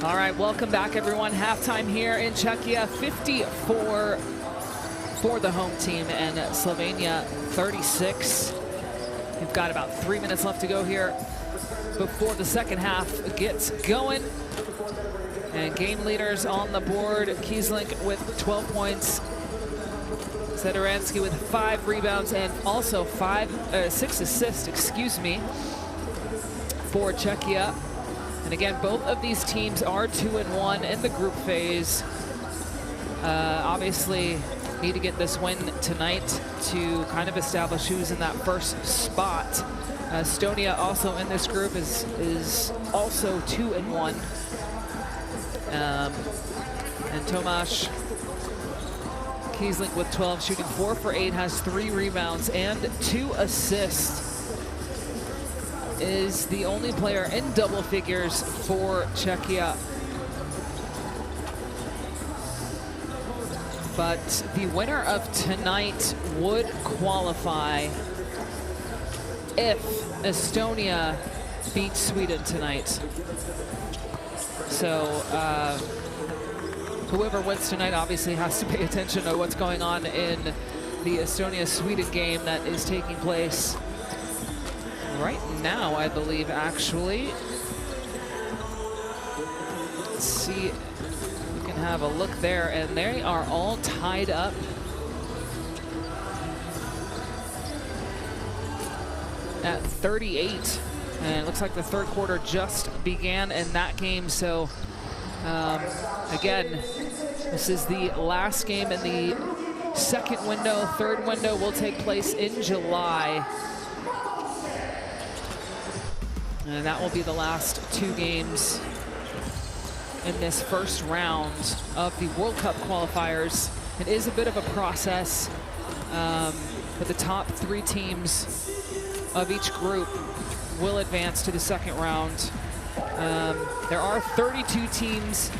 All right, welcome back, everyone. Halftime here in Czechia, 54 for the home team, and Slovenia 36. We've got about 3 minutes left to go here before the second half gets going. And game leaders on the board, Kieslink with 12 points, Sederansky with 5 rebounds, and also 6 assists, for Czechia. And again, both of these teams are 2-1 in the group phase. Obviously, need to get this win tonight to kind of establish who's in that first spot. Estonia, also in this group, is also 2-1. And Tomasz Kieslink with 12, shooting 4 for 8, has 3 rebounds and 2 assists. Is the only player in double figures for Czechia. But the winner of tonight would qualify if Estonia beats Sweden tonight. So whoever wins tonight obviously has to pay attention to what's going on in the Estonia-Sweden game that is taking place right now, I believe, actually. Let's see if we can have a look there, and they are all tied up. At 38, and it looks like the third quarter just began in that game. So again, this is the last game in the second window. Third window will take place in July. And that will be the last 2 games in this first round of the World Cup qualifiers. It is a bit of a process, but the top 3 teams of each group will advance to the second round. There are 32 teams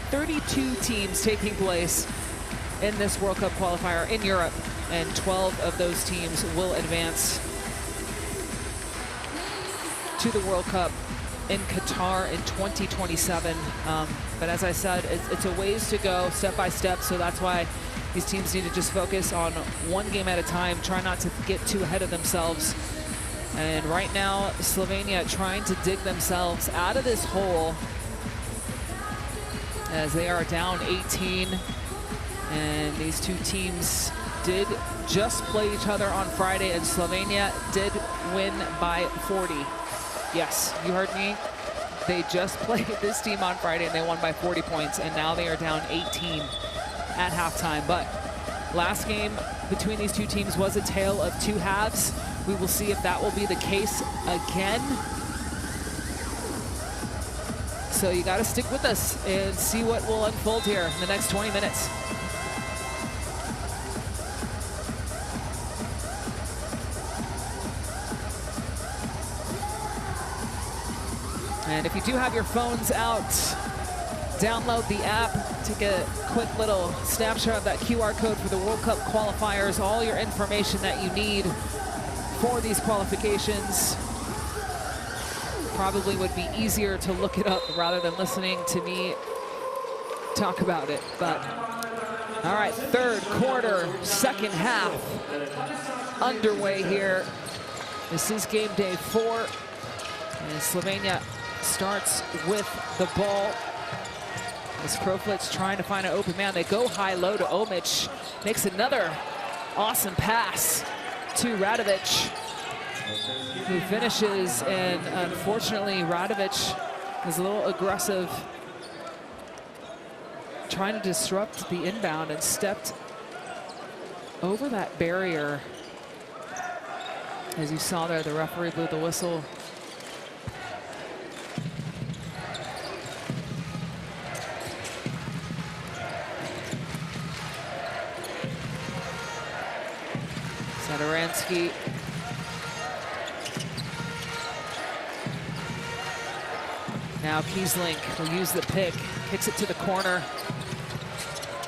taking place in this World Cup qualifier in Europe, and 12 of those teams will advance to the World Cup in Qatar in 2027. But as I said, it's a ways to go, step by step, so that's why these teams need to just focus on one game at a time, try not to get too ahead of themselves. And right now, Slovenia trying to dig themselves out of this hole as they are down 18. And these two teams did just play each other on Friday, and Slovenia did win by 40. Yes, you heard me. They just played this team on Friday and they won by 40 points, and now they are down 18 at halftime. But last game between these two teams was a tale of 2 halves. We will see if that will be the case again. So you got to stick with us and see what will unfold here in the next 20 minutes. And if you do have your phones out, download the app, take a quick little snapshot of that QR code for the World Cup qualifiers, all your information that you need for these qualifications. Probably would be easier to look it up rather than listening to me talk about it. But all right, third quarter, second half underway here. This is game day 4, and Slovenia starts with the ball. As Kroflitz trying to find an open man. They go high-low to Omic. Makes another awesome pass to Radovic, who finishes, and unfortunately Radovic is a little aggressive, trying to disrupt the inbound and stepped over that barrier. As you saw there, the referee blew the whistle. Sederansky. Now Kieslink will use the pick, kicks it to the corner.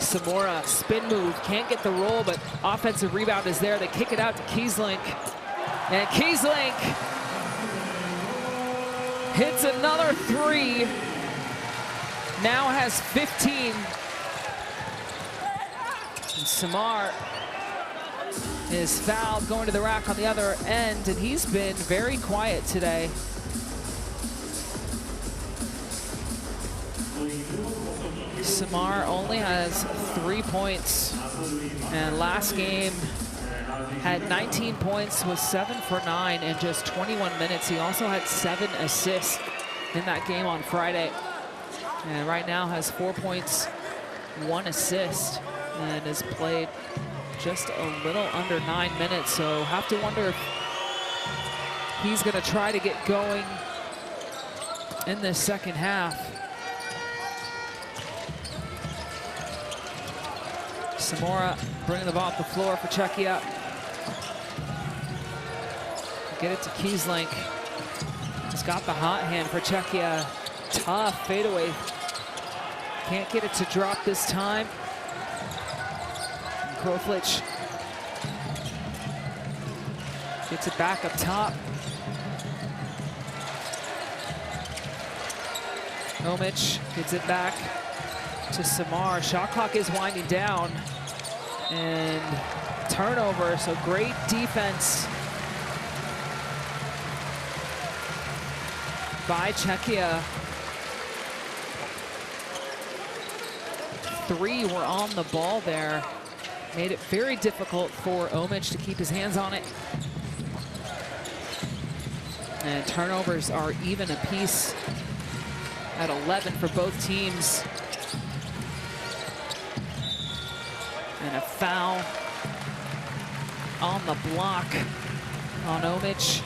Samora, spin move, can't get the roll, but offensive rebound is there. They kick it out to Kieslink. And Kieslink hits another 3. now has 15. And Samar is fouled, going to the rack on the other end, and he's been very quiet today. Samar only has 3 points, and last game had 19 points, was 7 for 9 in just 21 minutes. He also had 7 assists in that game on Friday, and right now has 4 points, 1 assist, and has played just a little under 9 minutes. So have to wonder if he's going to try to get going in this second half. Samora bringing the ball up the floor for Czechia. Get it to Kiesling. He's got the hot hand for Czechia. Tough fadeaway. Can't get it to drop this time. Kroflich gets it back up top. Omic gets it back to Samar. Shot clock is winding down. And turnover, so great defense by Czechia. 3 were on the ball there. Made it very difficult for Omic to keep his hands on it. And turnovers are even apiece at 11 for both teams. And a foul on the block on Omic.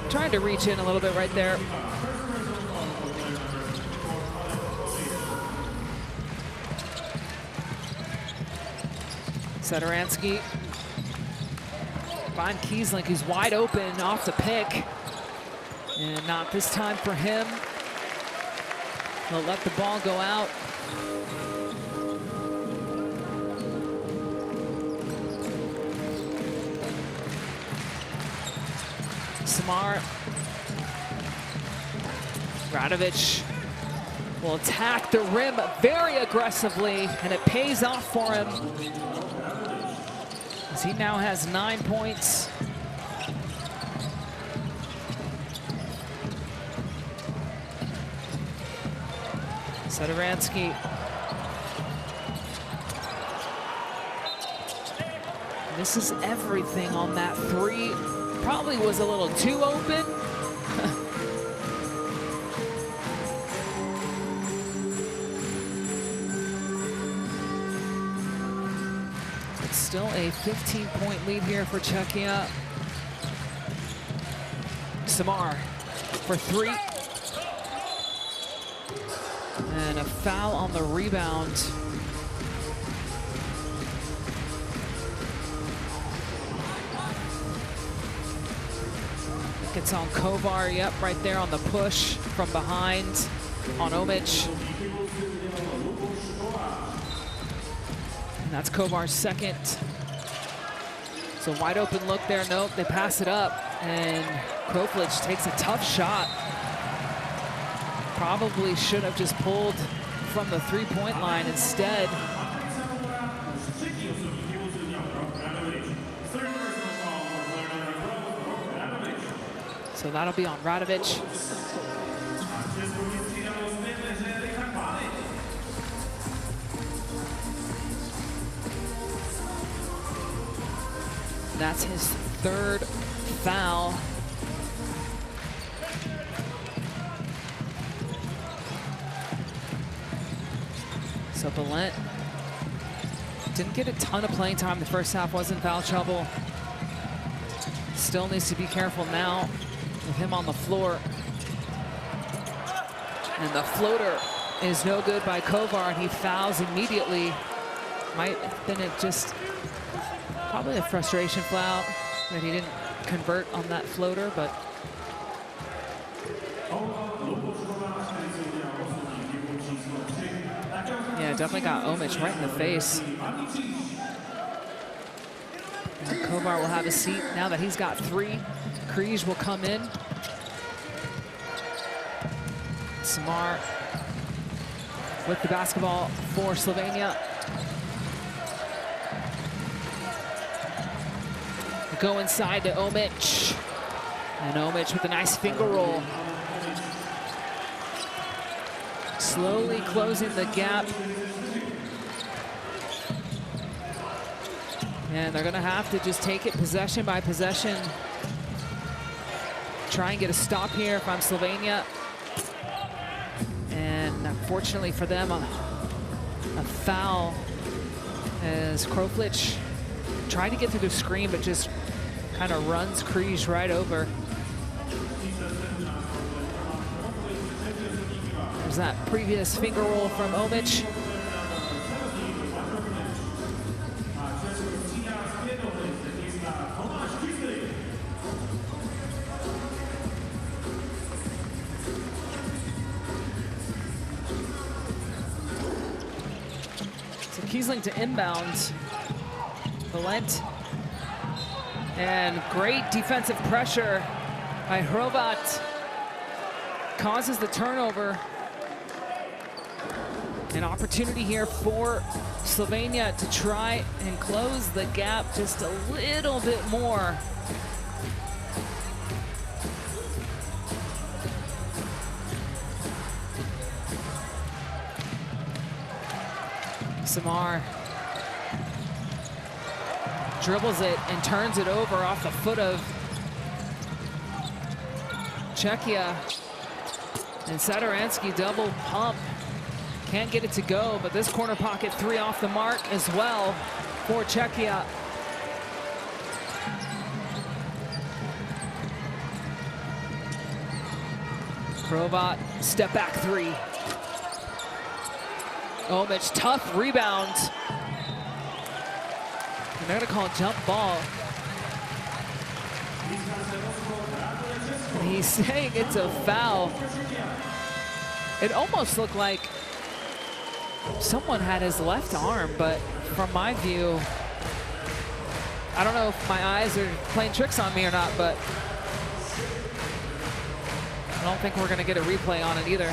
Trying to reach in a little bit right there. Sederansky. Find Kiesling, who's wide open off the pick. And not this time for him. He'll let the ball go out. Samar. Radovic will attack the rim very aggressively, and it pays off for him, as he now has 9 points. Sederansky. Misses everything on that 3. Probably was a little too open. It's still a 15-point lead here for Czechia. Samar for 3. And a foul on the rebound. It's on Kovar, yep, right there on the push from behind on Omic. And that's Kovar's second. So wide open look there, nope, they pass it up, and Kroflich takes a tough shot. Probably should have just pulled from the three-point line instead. So that'll be on Radovic. That's his 3rd foul. So Balint didn't get a ton of playing time. The first half, was in foul trouble. Still needs to be careful now with him on the floor. And the floater is no good by Kovar, and he fouls immediately. Might have been probably a frustration foul that he didn't convert on that floater, but yeah, definitely got Omic right in the face. And Kovar will have a seat now that he's got 3. Križ will come in. Samar with the basketball for Slovenia. Go inside to Omic. And Omic with a nice finger roll. Slowly closing the gap. And they're gonna have to just take it possession by possession. Try and get a stop here if I'm Slovenia. And unfortunately for them, a foul as Kroflic tried to get through the screen, but just kind of runs Križ right over. There's that previous finger roll from Omic. So Kiesling to inbound. Valent. And great defensive pressure by Hrovat. Causes the turnover. An opportunity here for Slovenia to try and close the gap just a little bit more. Samar dribbles it and turns it over off the foot of Czechia. And Sadaransky double pump. Can't get it to go, but this corner pocket 3 off the mark as well for Czechia. Hrovat, step back 3. Omic, tough rebound. And they're gonna call a jump ball. And he's saying it's a foul. It almost looked like someone had his left arm, but from my view, I don't know if my eyes are playing tricks on me or not, but I don't think we're gonna get a replay on it either.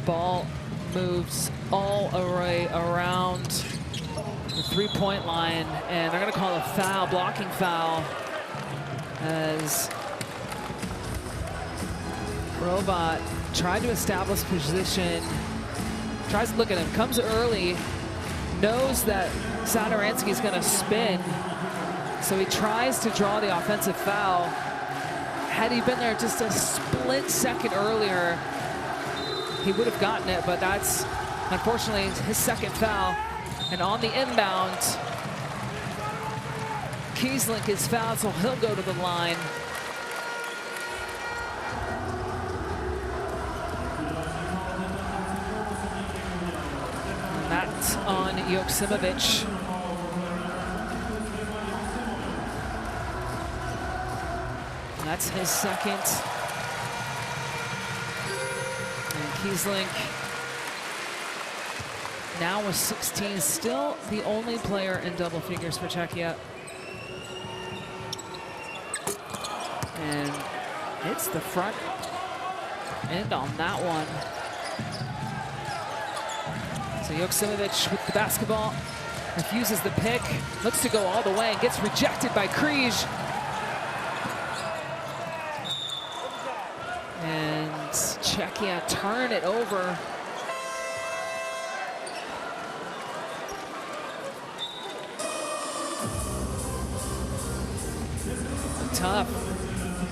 Ball moves all the way around the 3-point line, and they're gonna call a foul, blocking foul, as Hrovat tried to establish position, tries to look at him, comes early, knows that Sadaransky is gonna spin, so he tries to draw the offensive foul. Had he been there just a split second earlier, he would have gotten it, but that's unfortunately his second foul. And on the inbound, Kiesling is fouled, so he'll go to the line. And that's on Joksimovic. And that's his second. Kiesling now with 16, still the only player in double figures for Czechia. And it's the front end on that one. So Joksimovic with the basketball, refuses the pick, looks to go all the way and gets rejected by Križ. And Czechia turn it over.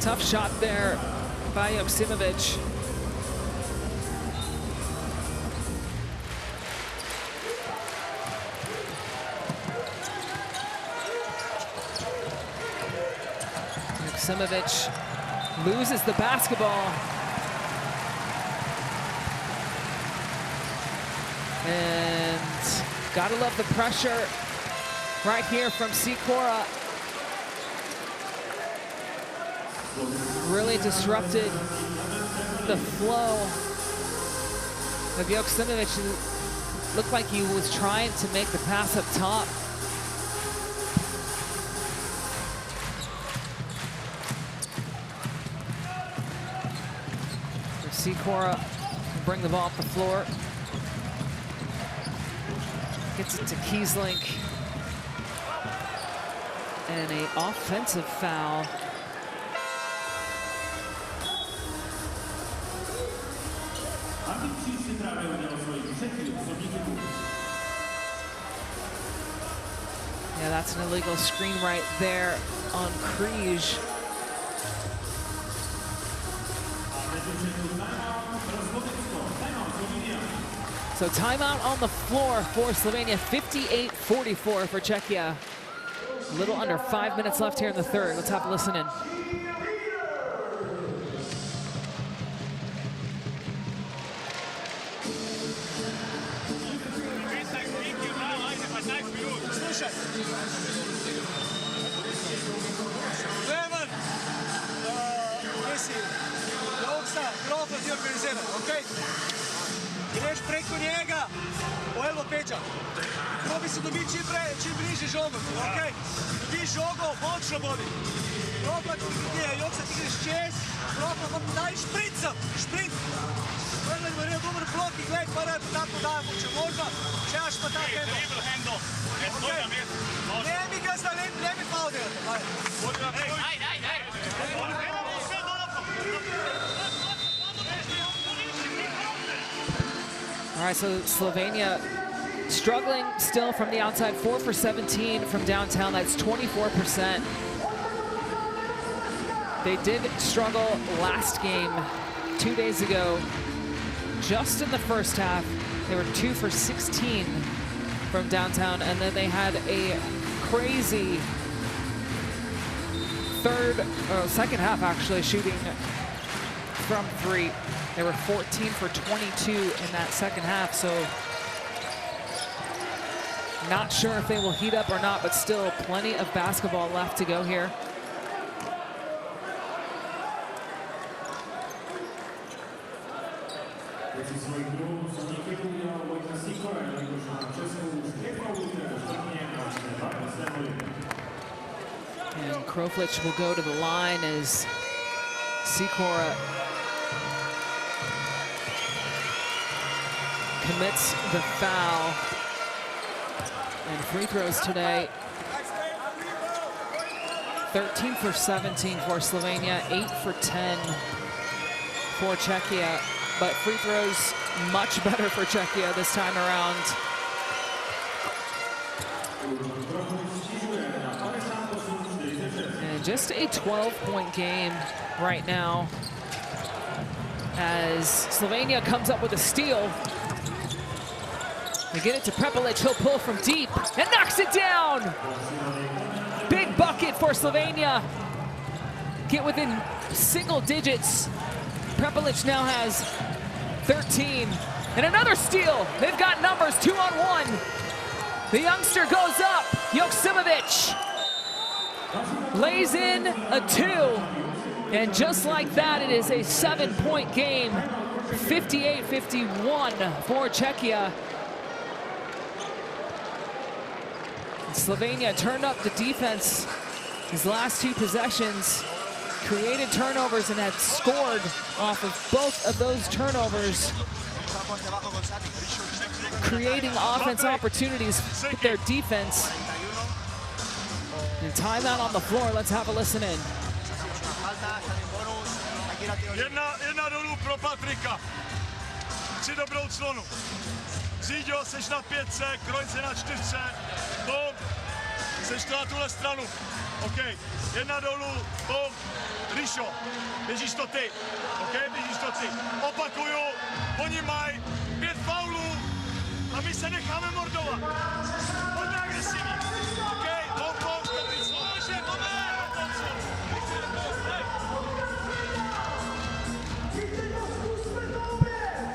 Tough shot there by Joksimovic. Joksimovic loses the basketball. And gotta love the pressure right here from Sikora. Really disrupted the flow of Joksimovic. Looked like he was trying to make the pass up top. Sikora can bring the ball off the floor. Gets it to Kiesling. And an offensive foul. Yeah, that's an illegal screen right there on Križ. So timeout on the floor for Slovenia, 58-44 for Czechia. A little under 5 minutes left here in the third. Let's have a listen in. Levan, Messi, Joksa, Krofla ti organizira, okej? Ideš preko njega, po elbow peča. Probi se dobiti čim bliže žogu, okej? Dobiš žogu, močno bodi. Krofla ti gdje, Joksa ti greš čez, Krofla pa daj šprint. Vrlo je dobar blok i gled, pa tako dajemo, če možda, češ pa tako handle. Ne mi ga zna, ne mi faul delati. All right, so Slovenia struggling still from the outside, 4 for 17 from downtown. That's 24%. They did struggle last game 2 days ago. Just in the first half, they were 2 for 16 from downtown, and then they had a crazy second half actually shooting from three. They were 14 for 22 in that second half, so not sure if they will heat up or not, but still plenty of basketball left to go here. And Kroflic will go to the line as Sikora commits the foul. And free throws today, 13 for 17 for Slovenia, 8 for 10 for Czechia. But free throws much better for Czechia this time around. And just a 12-point game right now as Slovenia comes up with a steal. They get it to Prepelic, he'll pull from deep and knocks it down. Big bucket for Slovenia. Get within single digits. Prepelic now has 13. And another steal. They've got numbers, 2-on-1. The youngster goes up. Joksimovic lays in a 2. And just like that, it is a 7-point game. 58-51 for Czechia. Slovenia turned up the defense his last two possessions, created turnovers and had scored off of both of those turnovers, creating offense opportunities with their defense. And timeout on the floor, let's have a listen in. Jedna dolů pro Patrika. Při dobrou clonu. Zíďo, seš na 5, Krojce na 4, bom, seš to na tuhle stranu. OK, jedna dolů, bom, Ríšo, běžíš to ty. OK, běžíš to ty. Opakuju, oni mají 5 faulů a my se necháme mordovat. Pojďme agresivní. OK, bom, dobrý slovo.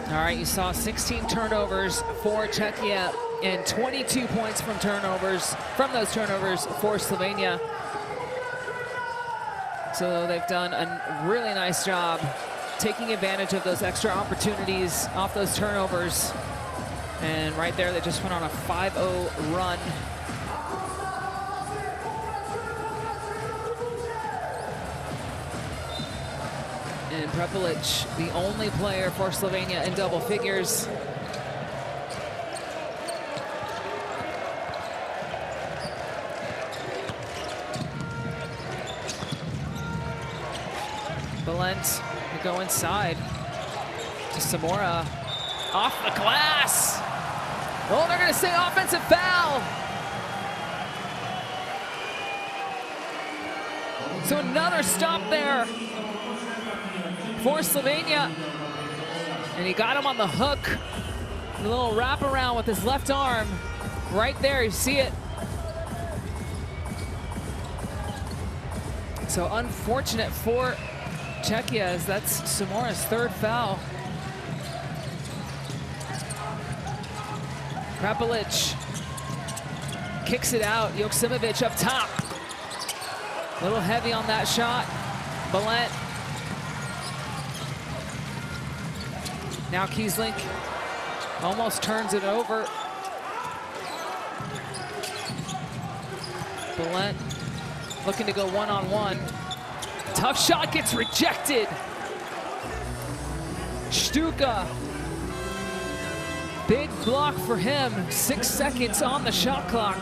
All All right, you saw 16 turnovers for Czechia and 22 points from those turnovers for Slovenia. So they've done a really nice job taking advantage of those extra opportunities off those turnovers. And right there, they just went on a 5-0 run. And Prepelic, the only player for Slovenia in double figures. Balent will go inside to Samora. Off the glass. Oh, they're going to say offensive foul. So another stop there for Slovenia. And he got him on the hook. A little wraparound with his left arm. Right there, you see it. So unfortunate for Czechia, as that's Samora's third foul. Prepelic kicks it out. Joksimovic up top. A little heavy on that shot. Balent. Now Kiesling almost turns it over. Balent looking to go one-on-one. Tough shot gets rejected. Stuka. Big block for him. 6 seconds on the shot clock.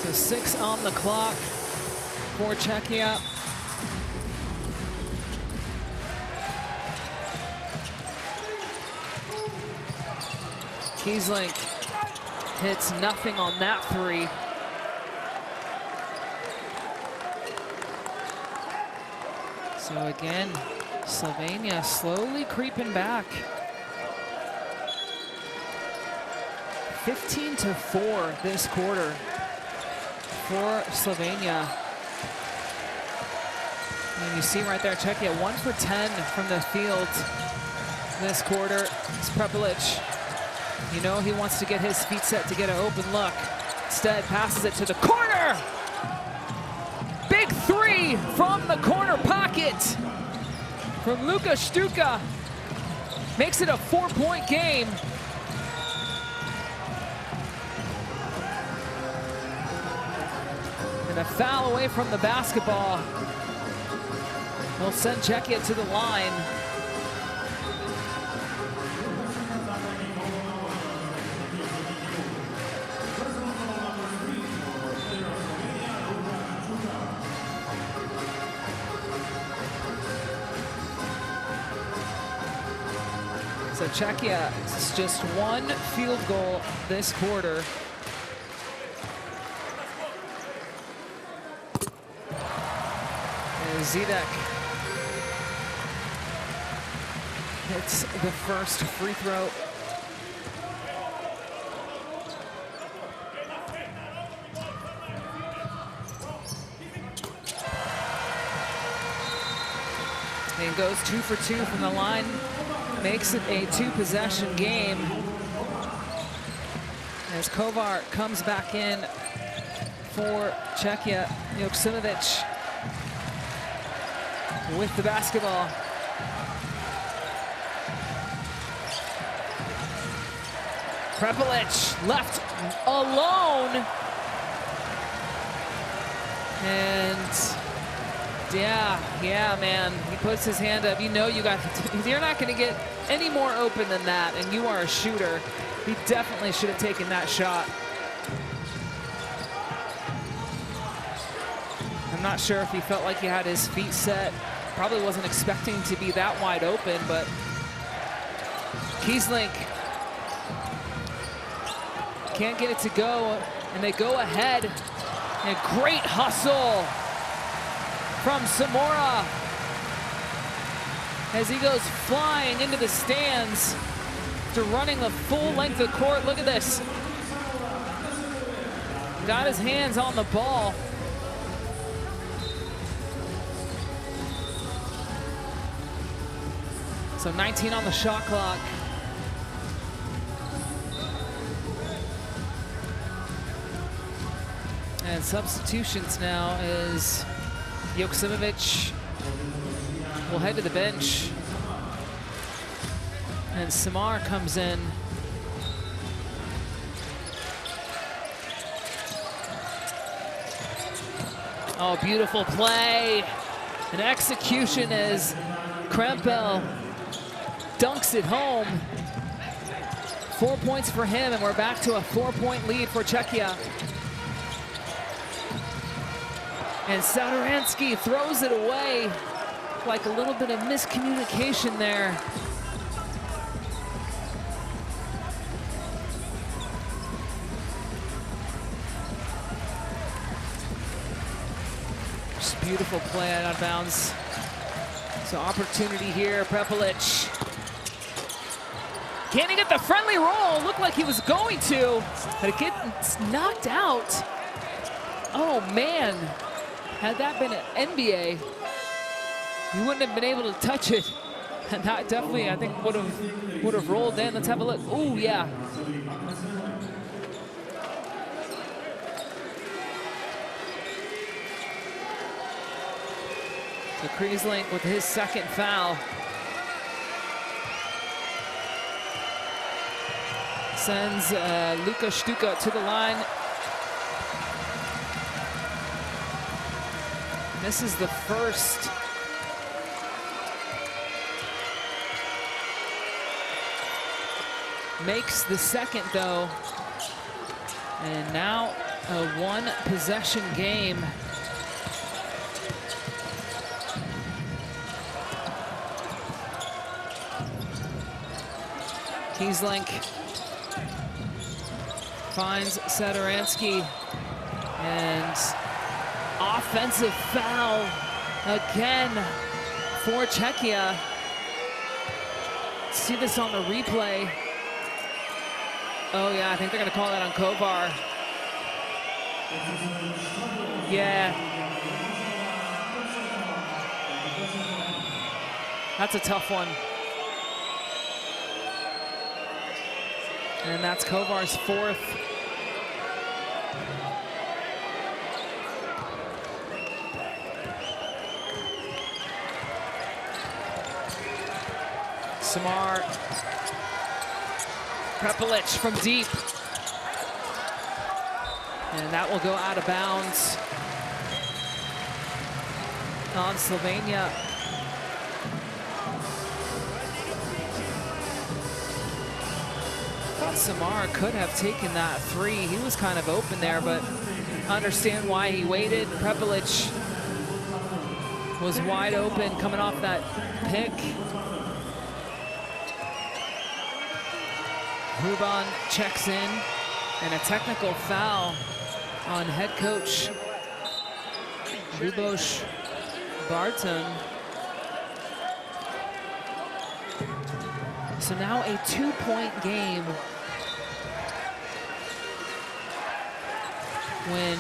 So 6 on the clock for Czechia. Kiesling hits nothing on that three. So again, Slovenia slowly creeping back. 15-4 this quarter for Slovenia. And you see right there, Czechia 1 for 10 from the field this quarter. It's Prepelic. You know he wants to get his feet set to get an open look. Instead, passes it to the corner. Big three from the corner pocket from Luka Stuka. Makes it a 4-point game. And a foul away from the basketball will send Czechia to the line. So Czechia is just 1 field goal this quarter. And Zidek hits the first free throw. And goes 2 for 2 from the line. Makes it a 2-possession game as Kovar comes back in for Czechia. Joksimovic with the basketball. Prepelic left alone. And yeah, man. He puts his hand up. You know you're not going to get any more open than that, and you are a shooter. He definitely should have taken that shot. I'm not sure if he felt like he had his feet set. Probably wasn't expecting to be that wide open, but Kiesling can't get it to go, and they go ahead. And great hustle from Samora. as he goes flying into the stands after running the full length of the court. Look at this. Got his hands on the ball. So 19 on the shot clock. And substitutions now is Joksimovic will head to the bench. And Samar comes in. Oh, beautiful play. An execution as Krempel dunks it home. 4 points for him, and we're back to a 4-point lead for Czechia. And Satoransky throws it away. Like a little bit of miscommunication there. Just beautiful play out of bounds. So opportunity here, Prepelic. Can he get the friendly roll? Looked like he was going to, but it gets knocked out. Oh man, had that been an NBA, he wouldn't have been able to touch it. And that definitely, I think, would have rolled in. Let's have a look. Oh yeah. So Kriesling with his second foul. Sends Luka Stuka to the line. Misses the first. Makes the second though. And now a one-possession game. Kiesling finds Satoransky, and offensive foul again for Czechia. See this on the replay. Oh yeah, I think they're gonna call that on Kovar. Yeah. That's a tough one. And that's Kovar's fourth. Samar. Prepelic from deep. And that will go out of bounds on Slovenia. I thought Samar could have taken that three. He was kind of open there, but I understand why he waited. Prepelic was wide open coming off that pick. Ruban checks in, and a technical foul on head coach Lubos Barton. So now a 2-point game when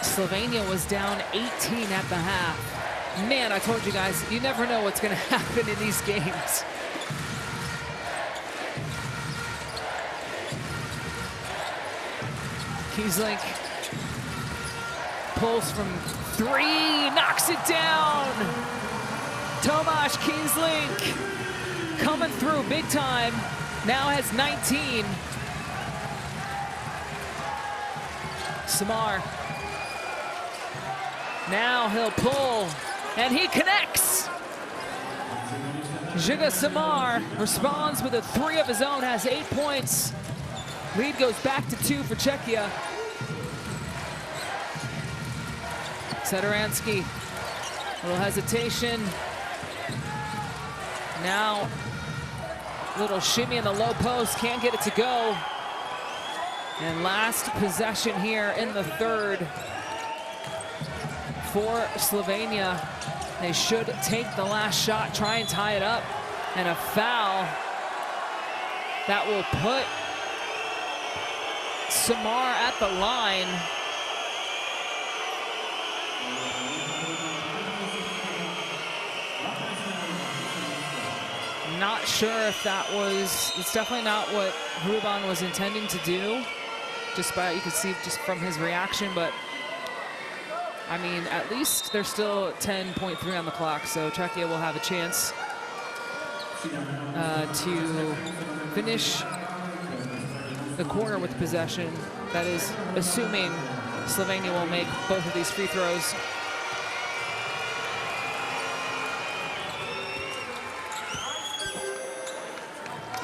Slovenia was down 18 at the half. Man, I told you guys, you never know what's going to happen in these games. Kiesling pulls from three, knocks it down. Tomasz Kiesling coming through big time, now has 19. Samar, now he'll pull, and he connects. Žiga Samar responds with a three of his own, has 8 points. Lead goes back to 2 for Czechia. Satoransky, a little hesitation. Now, little shimmy in the low post, can't get it to go. And last possession here in the third for Slovenia. They should take the last shot, try and tie it up. And a foul that will put Samar at the line. Not sure if that was, it's definitely not what Ruban was intending to do. Just by, you can see just from his reaction, but I mean, at least there's still 10.3 on the clock, so Czechia will have a chance to finish the quarter with possession. That is assuming Slovenia will make both of these free throws.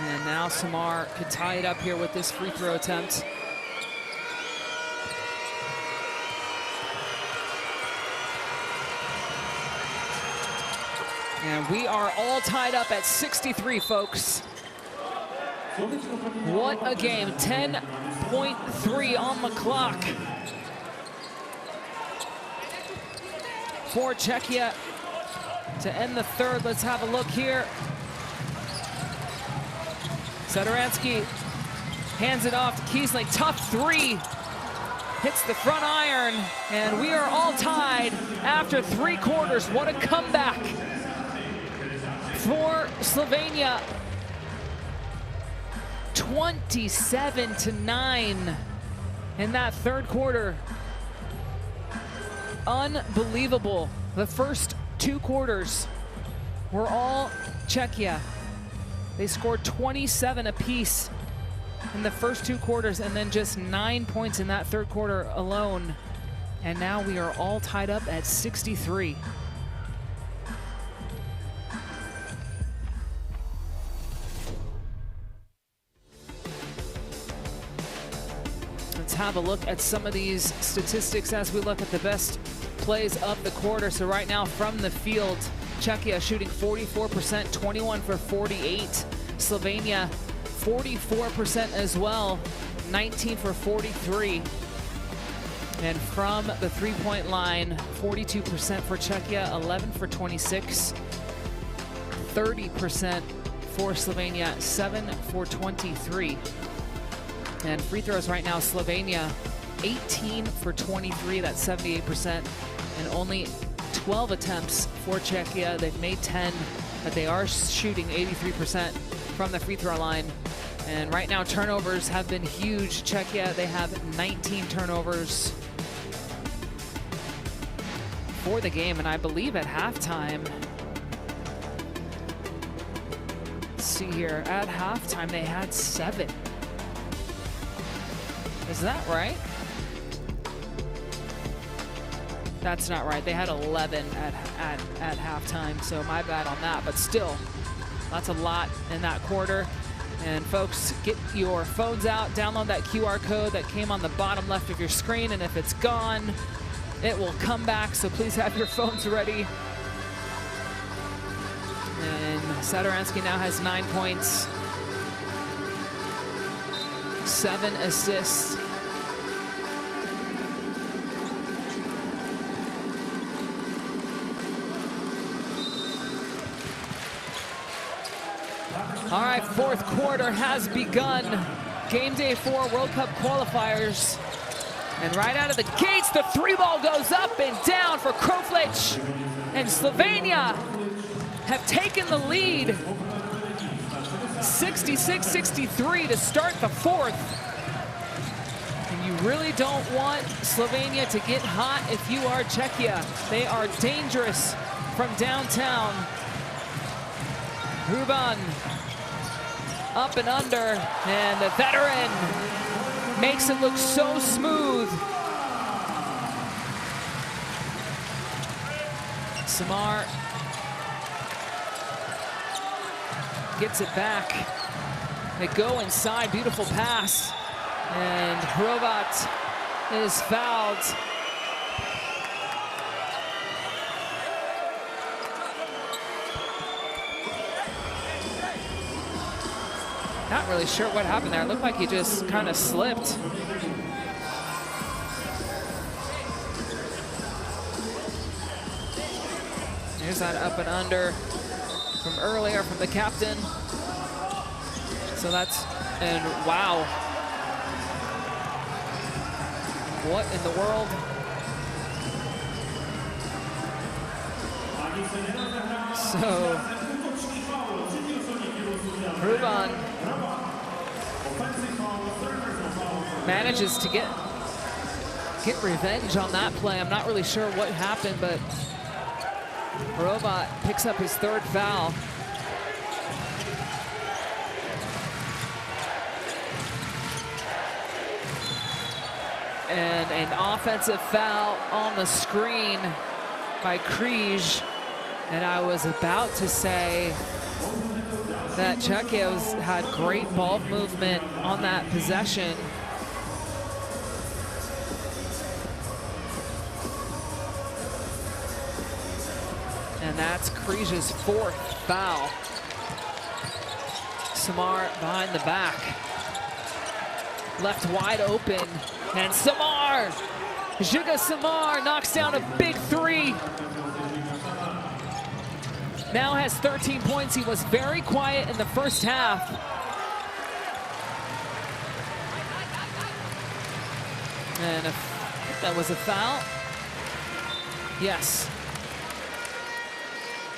And now Samar could tie it up here with this free throw attempt. And we are all tied up at 63, folks. What a game, 10.3 on the clock for Czechia to end the third. Let's have a look here. Sadaransky hands it off to Kiesling, tough three, hits the front iron, and we are all tied after 3 quarters. What a comeback for Slovenia. 27-9 in that third quarter. Unbelievable. The first 2 quarters were all Czechia. They scored 27 apiece in the first 2 quarters and then just 9 points in that third quarter alone. And now we are all tied up at 63. Let's have a look at some of these statistics as we look at the best plays of the quarter. So right now from the field, Czechia shooting 44%, 21 for 48. Slovenia 44% as well, 19 for 43. And from the three-point line, 42% for Czechia, 11 for 26. 30% for Slovenia, 7 for 23. And free throws right now, Slovenia 18 for 23, that's 78%, and only 12 attempts for Czechia. They've made 10, but they are shooting 83% from the free throw line. And right now, turnovers have been huge. Czechia, they have 19 turnovers for the game, and I believe at halftime, let's see here, at halftime they had 7. Is that right? That's not right. They had 11 at halftime, so my bad on that. But still, that's a lot in that quarter. And folks, get your phones out, download that QR code that came on the bottom left of your screen, and if it's gone, it will come back, so please have your phones ready. And Sadaransky now has 9 points, 7 assists. All right, fourth quarter has begun. Game day 4 World Cup qualifiers. And right out of the gates, the 3-ball goes up and down for Kroflic. And Slovenia have taken the lead, 66-63 to start the fourth. And you really don't want Slovenia to get hot if you are Czechia. They are dangerous from downtown. Ruban up and under, and the veteran makes it look so smooth. Samar gets it back. They go inside, beautiful pass. And Hrovat is fouled. Not really sure what happened there. It looked like he just kind of slipped. Here's that up and under from earlier from the captain. So that's, and wow. What in the world? So, Ruban manages to get revenge on that play. I'm not really sure what happened, but Hrovat picks up his third foul. And an offensive foul on the screen by Križ. And I was about to say that Czechia had great ball movement on that possession. And that's Križ's fourth foul. Samar behind the back. Left wide open. And Samar! Juga Samar knocks down a big three. Now has 13 points. He was very quiet in the first half. And if that was a foul. Yes.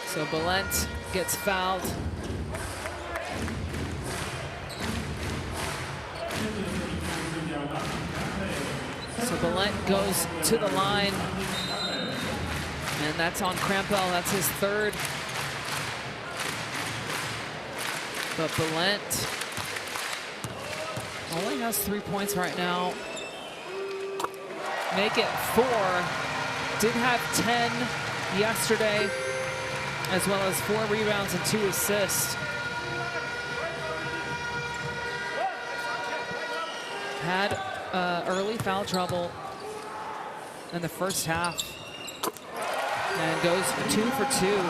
So Balent gets fouled. So Balent goes to the line. And that's on Krampel. That's his third. But Balent only has 3 points right now. Make it 4. Did have 10 yesterday, as well as 4 rebounds and 2 assists. Had early foul trouble in the first half and goes 2 for 2.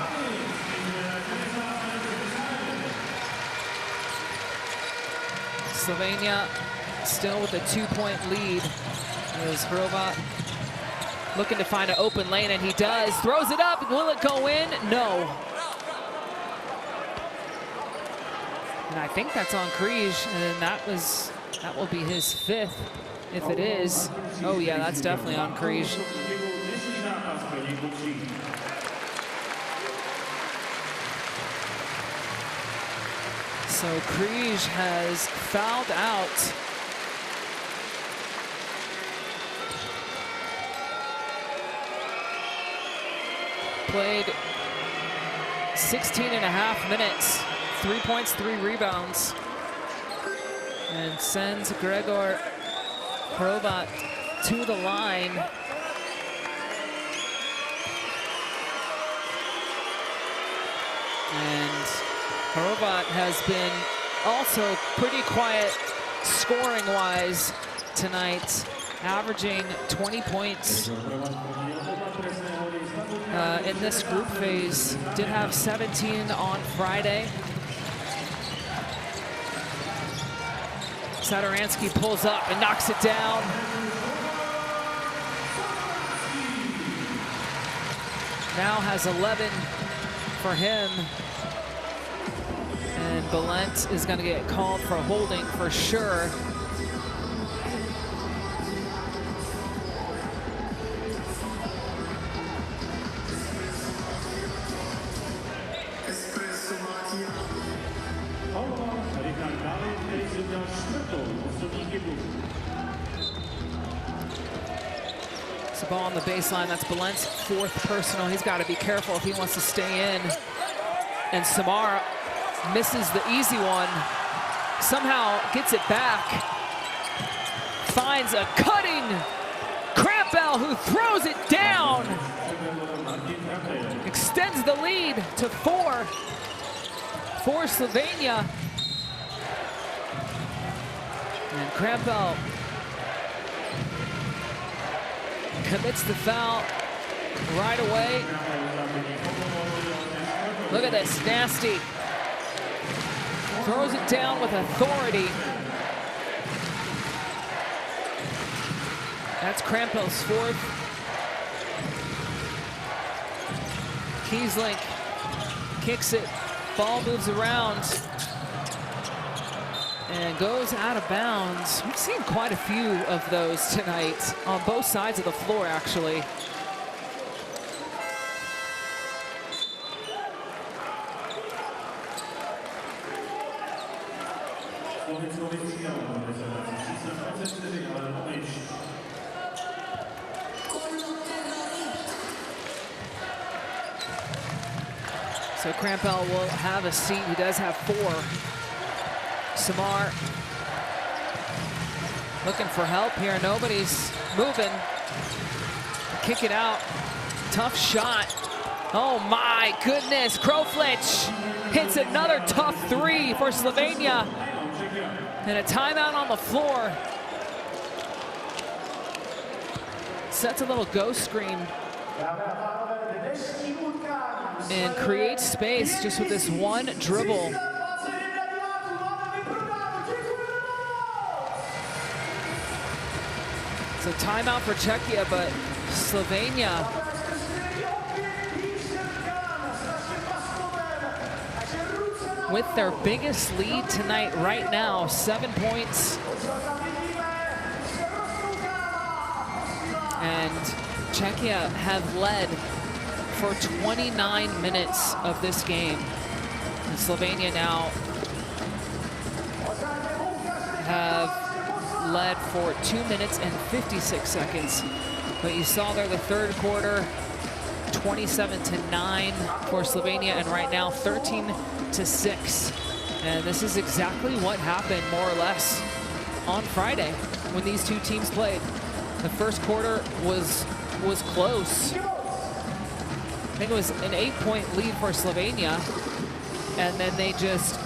Slovenia still with a 2-point lead. There's Hrovat looking to find an open lane, and he does. Throws it up. Will it go in? No. And I think that's on Križ, and that will be his 5th if it is. Oh yeah, that's definitely on Križ. So Križ has fouled out. Played 16.5 minutes, 3 points, 3 rebounds, and sends Gregor Hrovat to the line. And Hrovat has been also pretty quiet scoring-wise tonight, averaging 20 points. In this group phase, did have 17 on Friday. Sadaransky pulls up and knocks it down. Now has 11 for him. And Balent is going to get called for holding for sure. It's a ball on the baseline. That's Balent's 4th personal. He's got to be careful if he wants to stay in. And Samar misses the easy one. Somehow gets it back. Finds a cutting Krampel, who throws it down. Extends the lead to 4 for Slovenia. And Krampel commits the foul right away. Look at this, nasty. Throws it down with authority. That's Krampel's 4th. Kiesling kicks it, ball moves around and goes out of bounds. We've seen quite a few of those tonight on both sides of the floor, actually. So Crampell will have a seat. He does have 4. Samar looking for help here. Nobody's moving. Kick it out. Tough shot. Oh my goodness. Kroflich hits another tough 3 for Slovenia. And a timeout on the floor. Sets a little ghost screen and creates space just with this one dribble. So timeout for Czechia, but Slovenia with their biggest lead tonight right now, 7 points. And Czechia have led for 29 minutes of this game. And Slovenia now have led for 2 minutes and 56 seconds. But you saw there the third quarter, 27-9 for Slovenia, and right now 13-6. And this is exactly what happened more or less on Friday when these two teams played. The first quarter was close. I think it was an 8-point lead for Slovenia, and then they just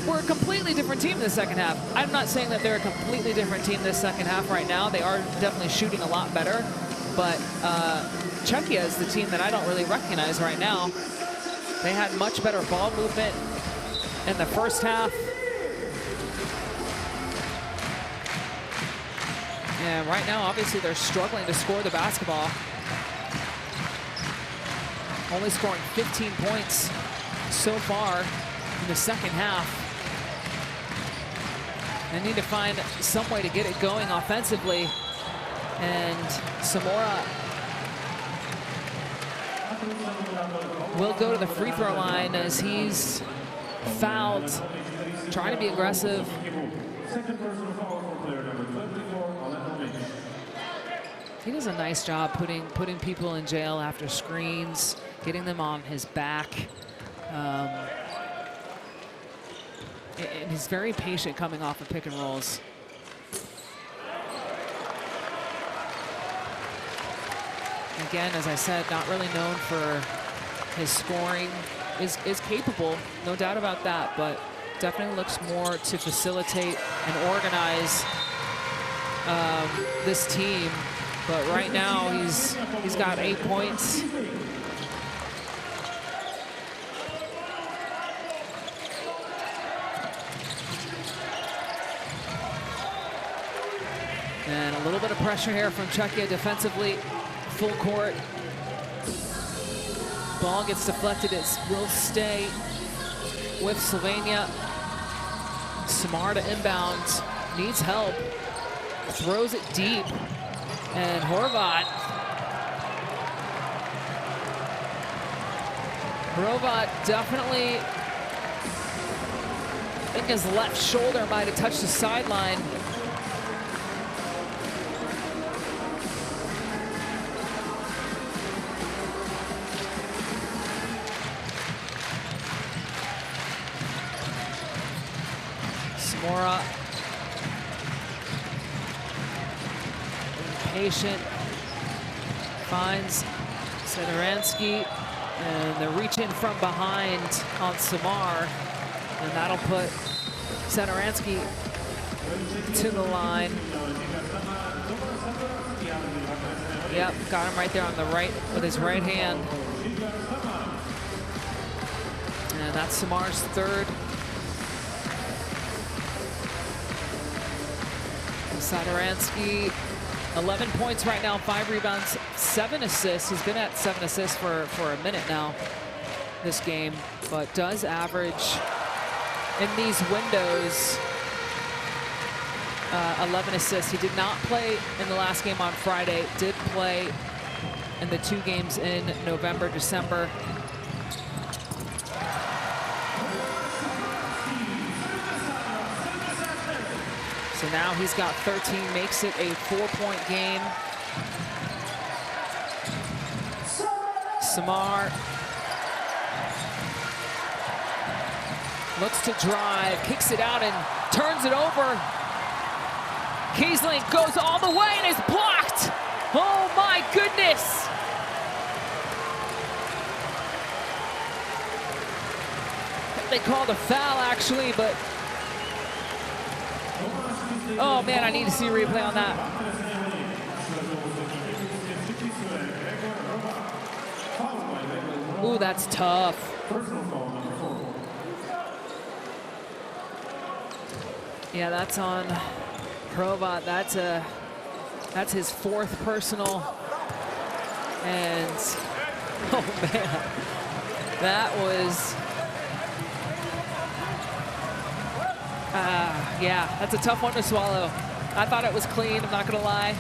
were a completely different team in the second half. I'm not saying that they're a completely different team this second half right now. They are definitely shooting a lot better, but Czechia is the team that I don't really recognize right now. They had much better ball movement in the first half. And right now, obviously, they're struggling to score the basketball. Only scoring 15 points so far in the second half. They need to find some way to get it going offensively. And Samora will go to the free throw line as he's fouled, trying to be aggressive. He does a nice job putting people in jail after screens, getting them on his back. And he's very patient coming off of pick and rolls. Again, as I said, not really known for his scoring. Is capable, no doubt about that, but definitely looks more to facilitate and organize this team. But right now, he's got 8 points. And a little bit of pressure here from Czechia defensively, full court. Ball gets deflected, it will stay with Slovenia. Samar to inbound, needs help, throws it deep. And Horvat definitely, I think his left shoulder might have touched the sideline. Samora patient, finds Sederansky, and the reach in from behind on Samar, and that'll put Sederansky to the line. Yep, got him right there on the right with his right hand. And that's Samar's third. Sederansky 11 points right now, 5 rebounds, 7 assists. He's been at 7 assists for a minute now this game, but does average in these windows 11 assists. He did not play in the last game on Friday, did play in the 2 games in November, December. So now he's got 13, makes it a 4-point game. Samar looks to drive, kicks it out and turns it over. Kiesling goes all the way and is blocked. Oh my goodness. They called a foul actually, but oh man, I need to see a replay on that. Ooh, that's tough. Yeah, that's on Hrovat. That's his 4th personal. And oh man, that was yeah, that's a tough one to swallow. I thought it was clean, I'm not gonna lie.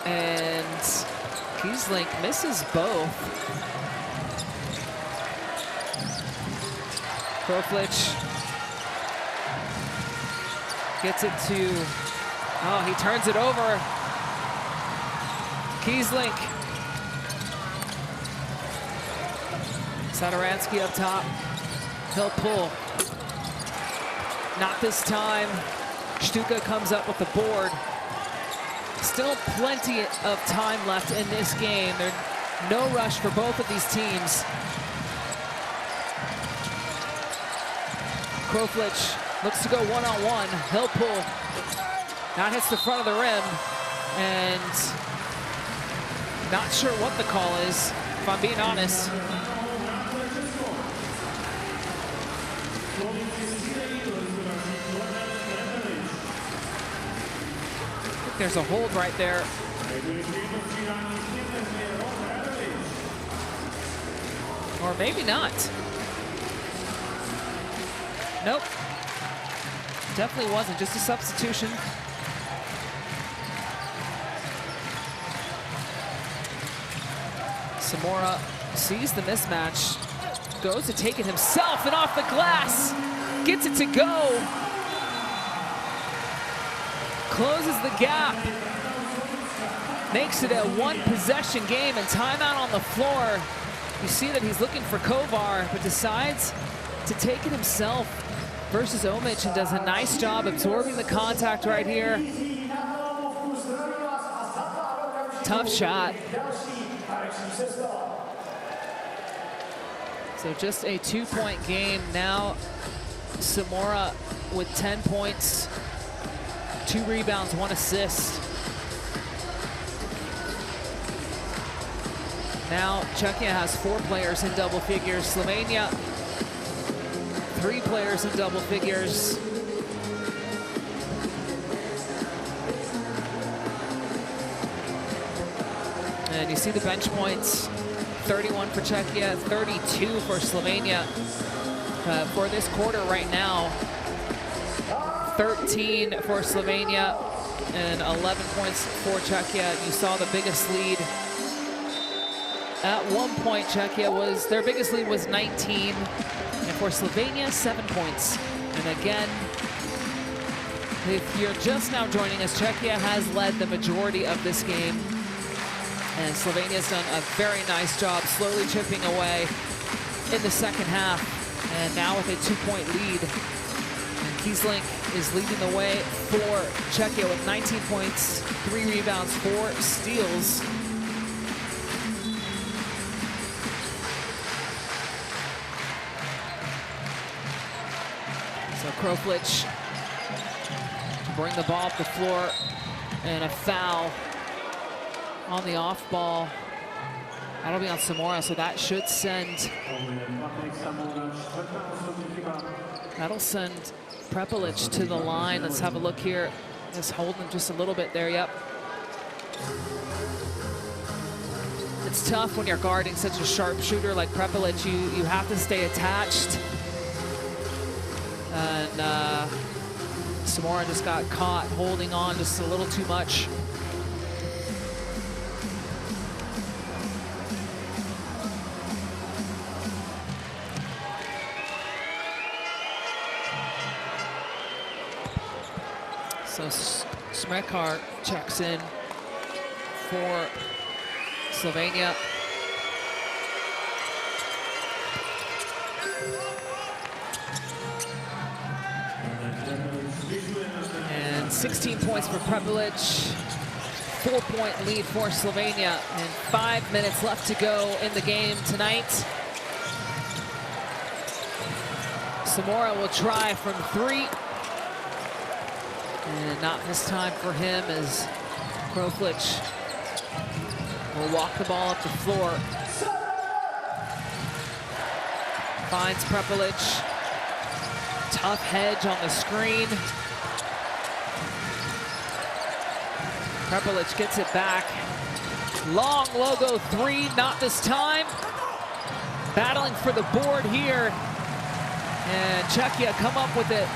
And Kiesling misses both. Kroflich gets it to, oh, he turns it over. Kiesling. Sadaransky up top. He'll pull. Not this time. Stuka comes up with the board. Still plenty of time left in this game. There's no rush for both of these teams. Kroflich looks to go one-on-one. He'll pull. That hits the front of the rim. And not sure what the call is, if I'm being honest. There's a hold right there. Or maybe not. Nope. Definitely wasn't, just a substitution. Samora sees the mismatch, goes to take it himself, and off the glass, gets it to go. Closes the gap, makes it a 1-possession game, and timeout on the floor. You see that he's looking for Kovar, but decides to take it himself versus Omic, and does a nice job absorbing the contact right here. Tough shot. So just a 2-point game. Now Samora with 10 points. 2 rebounds, 1 assist. Now Czechia has 4 players in double figures. Slovenia, 3 players in double figures. And you see the bench points, 31 for Czechia, 32 for Slovenia. For this quarter right now, 13 for Slovenia and 11 points for Czechia. You saw the biggest lead. At one point, Czechia their biggest lead was 19. And for Slovenia, 7 points. And again, if you're just now joining us, Czechia has led the majority of this game. And Slovenia's done a very nice job slowly chipping away in the second half. And now with a 2-point lead. And Kiesling is leading the way for Czechia with 19 points, 3 rebounds, 4 steals. So Kroflich to bring the ball up the floor, and a foul on the off ball. That'll be on Samora, so that should send That'll send Prepelic to the line. Let's have a look here. Just holding him just a little bit there, yep. It's tough when you're guarding such a sharp shooter like Prepelic. You have to stay attached. And Samora just got caught holding on just a little too much. So Smrekar checks in for Slovenia. And 16 points for Prepelic. 4-point lead for Slovenia. And 5 minutes left to go in the game tonight. Samora will try from 3. And not this time for him as Prepelic will walk the ball up the floor. Finds Prepelic. Tough hedge on the screen. Prepelic gets it back. Long logo 3, not this time. Battling for the board here. And Czechia come up with it.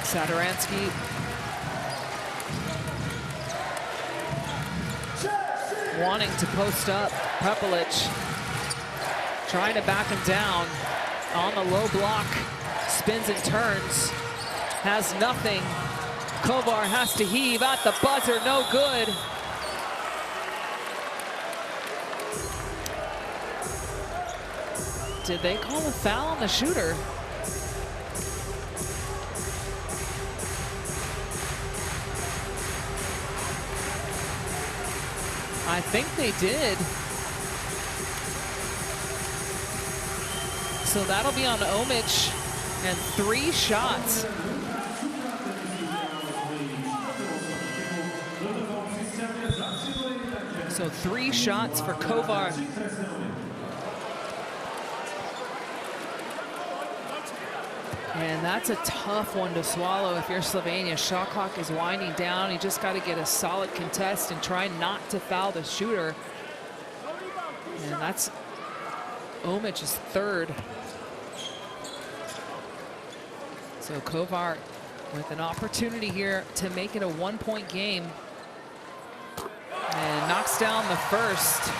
Sadaransky. Wanting to post up. Prepelic trying to back him down on the low block. Spins and turns. Has nothing. Kovar has to heave at the buzzer. No good. Did they call a foul on the shooter? I think they did. So that'll be on Omic, and 3 shots. So 3 shots for Kovar. And that's a tough one to swallow if you're Slovenia. Shot clock is winding down. You just got to get a solid contest and try not to foul the shooter. And that's Omic's 3rd. So Kovar with an opportunity here to make it a 1-point game. And knocks down the first.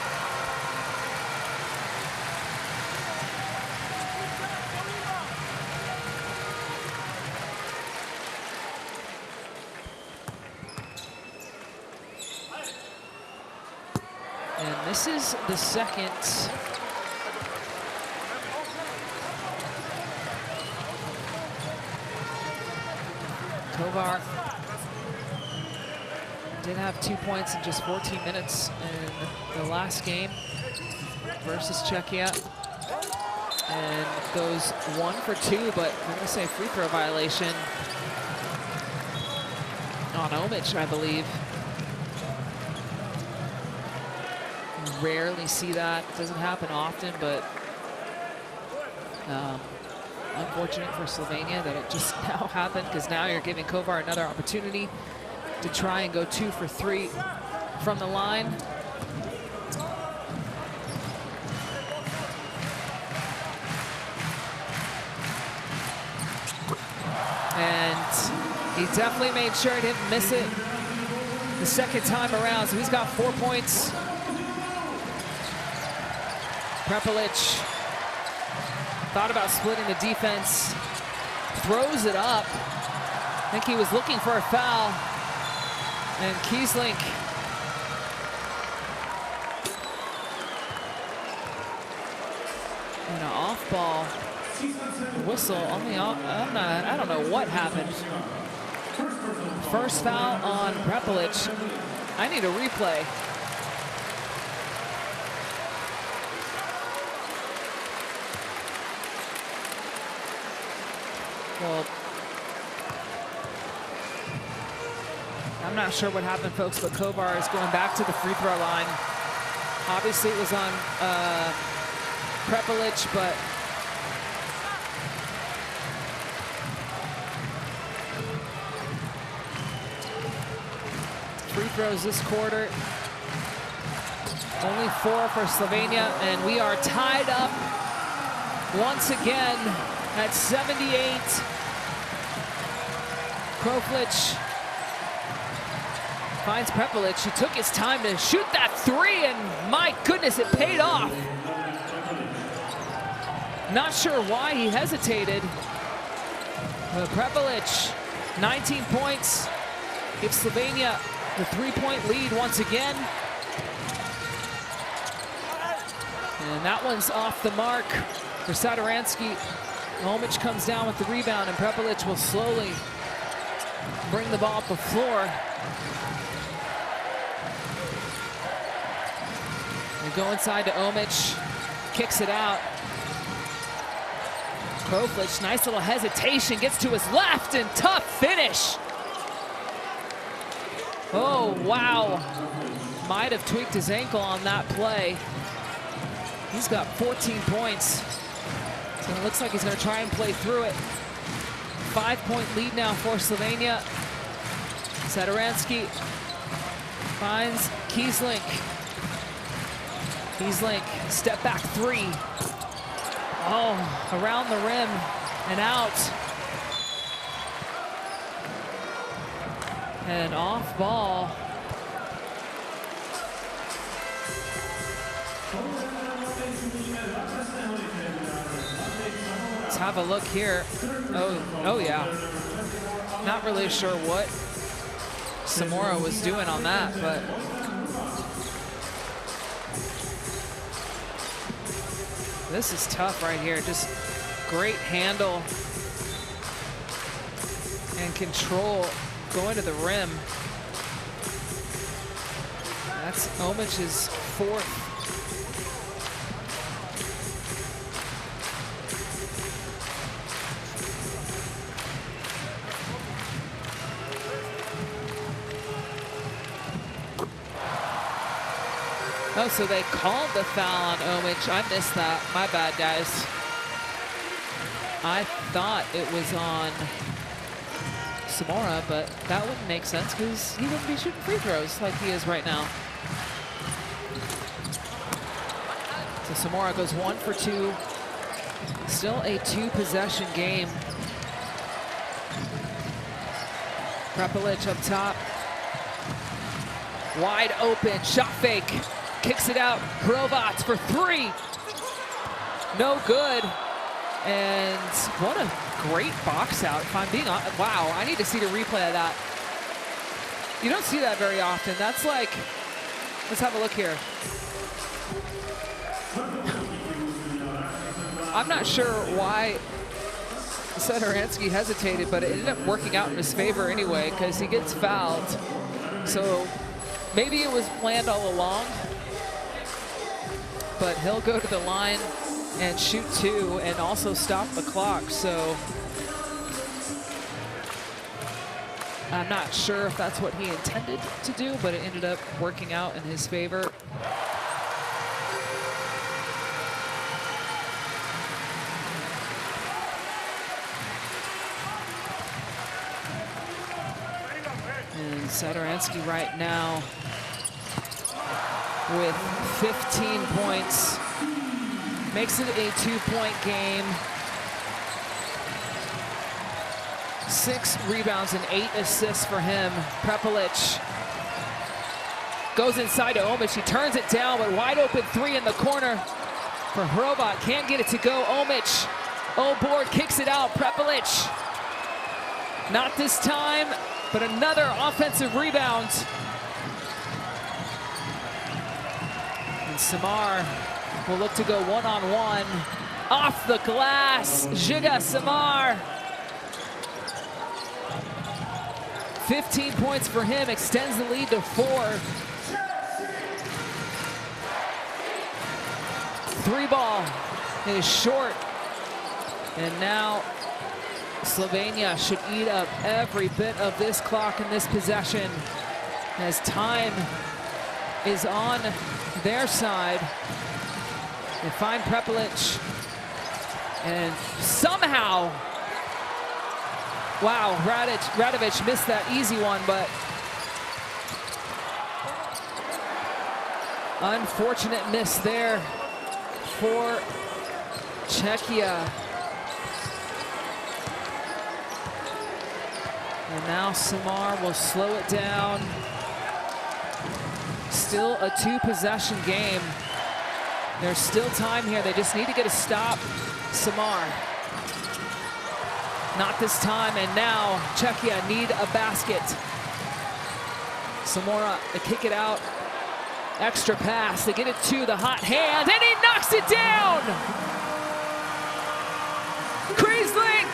And this is the second. Kovar did have 2 points in just 14 minutes in the last game versus Czechia. And goes 1 for 2, but I'm gonna say free throw violation on Omic, I believe. Rarely see that. It doesn't happen often, but unfortunate for Slovenia that it just now happened, because now you're giving Kovar another opportunity to try and go 2 for 3 from the line. And he definitely made sure he didn't miss it the second time around, so he's got 4 points. Prepelic thought about splitting the defense, throws it up. I think he was looking for a foul. And Kiesling and an off-ball whistle on the off. I don't know what happened. First foul on Prepelic. I need a replay. Well, I'm not sure what happened, folks, but Kovar is going back to the free throw line. Obviously, it was on Prepelic, but free throws this quarter. Only 4 for Slovenia, and we are tied up once again at 78. Kroflic finds Prepelic. He took his time to shoot that 3, and my goodness, it paid off. Not sure why he hesitated. But Prepelic, 19 points, gives Slovenia the 3-point lead once again. And that one's off the mark for Satoransky. Omic comes down with the rebound, and Prepelic will slowly bring the ball up the floor. We go inside to Omic, kicks it out. Kroflic, nice little hesitation, gets to his left, and tough finish. Oh, wow. Might have tweaked his ankle on that play. He's got 14 points. So it looks like he's going to try and play through it. 5-point lead now for Slovenia. Satoransky finds Kieslink. Kieslink, step back 3. Oh, around the rim and out. And off ball. Let's have a look here. Oh yeah. Not really sure what Samora was doing on that, but this is tough right here. Just great handle and control going to the rim. That's Omic's 4th. Oh, so they called the foul on Omic. I missed that. My bad, guys. I thought it was on Samora, but that wouldn't make sense because he wouldn't be shooting free throws like he is right now. So Samora goes 1 for 2. Still a 2-possession game. Prepelic up top. Wide open, shot fake. Kicks it out, Hrovat for 3. No good. And what a great box out, if I'm being honest. Wow, I need to see the replay of that. You don't see that very often. That's like, let's have a look here. I'm not sure why Satoransky hesitated, but it ended up working out in his favor anyway, because he gets fouled. So maybe it was planned all along, but he'll go to the line and shoot 2 and also stop the clock. So I'm not sure if that's what he intended to do, but it ended up working out in his favor. And Satoransky right now with 15 points. Makes it a 2-point game. 6 rebounds and 8 assists for him. Prepelic goes inside to Omic. He turns it down, but wide open 3 in the corner for Hrovat. Can't get it to go. Omic, board, kicks it out. Prepelic, not this time, but another offensive rebound. And Samar will look to go one-on-one. Off the glass, Žiga Samar. 15 points for him, extends the lead to 4. 3-ball is short. And now Slovenia should eat up every bit of this clock in this possession as time is on their side. They find Prepelic, and somehow, wow, Radovic missed that easy one, but unfortunate miss there for Czechia. And now Samar will slow it down. Still a two-possession game. There's still time here. They just need to get a stop. Samar. Not this time, and now Czechia need a basket. Samora, they kick it out. Extra pass, they get it to the hot hand, and he knocks it down! Kiesling!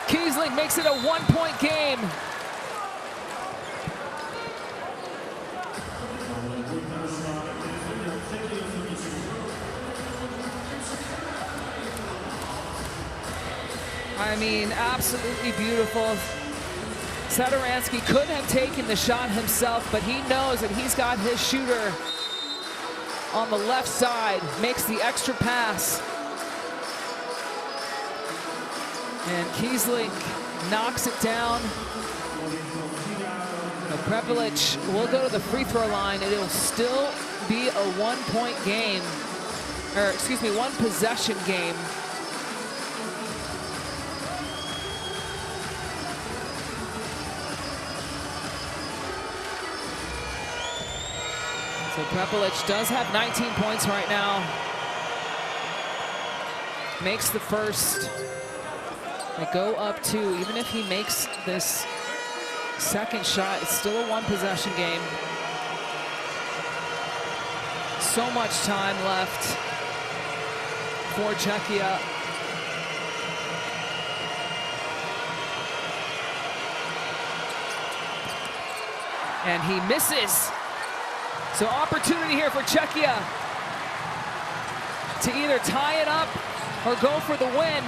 Kiesling makes it a one-point game. I mean, absolutely beautiful. Satoransky could have taken the shot himself, but he knows that he's got his shooter on the left side, makes the extra pass. And Kiesling knocks it down. Prepelic will go to the free throw line, and it'll still be a one-point game, or excuse me, one possession game. So Prepelic does have 19 points right now. Makes the first. They go up two. Even if he makes this second shot, it's still a one-possession game. So much time left for Czechia. And he misses. So opportunity here for Czechia to either tie it up or go for the win.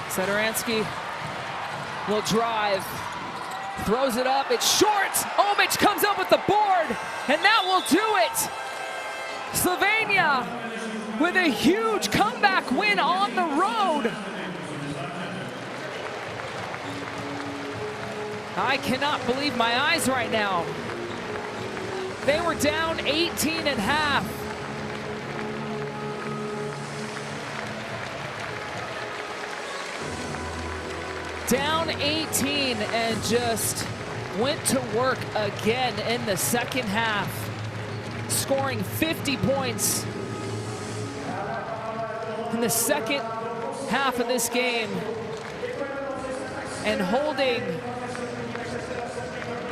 Satoransky will drive, throws it up, it's short. Omic comes up with the board, and that will do it. Slovenia with a huge comeback win on the road. I cannot believe my eyes right now. They were down 18 and a half. Down 18 and just went to work again in the second half, scoring 50 points in the second half of this game and holding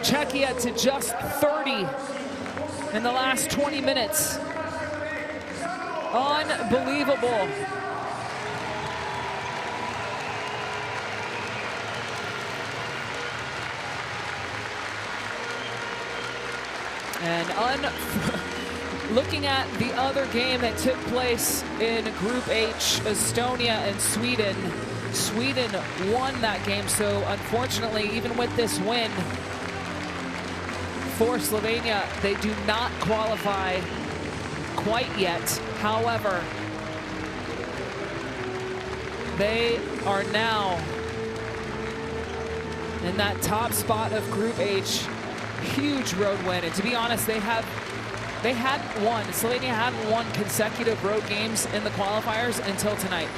Czechia to just 30 in the last 20 minutes. Unbelievable. And looking at the other game that took place in Group H, Estonia and Sweden, Sweden won that game. So unfortunately, even with this win for Slovenia, they do not qualify quite yet. However, they are now in that top spot of Group H. Huge road win, and to be honest, Slovenia hadn't won consecutive road games in the qualifiers until tonight.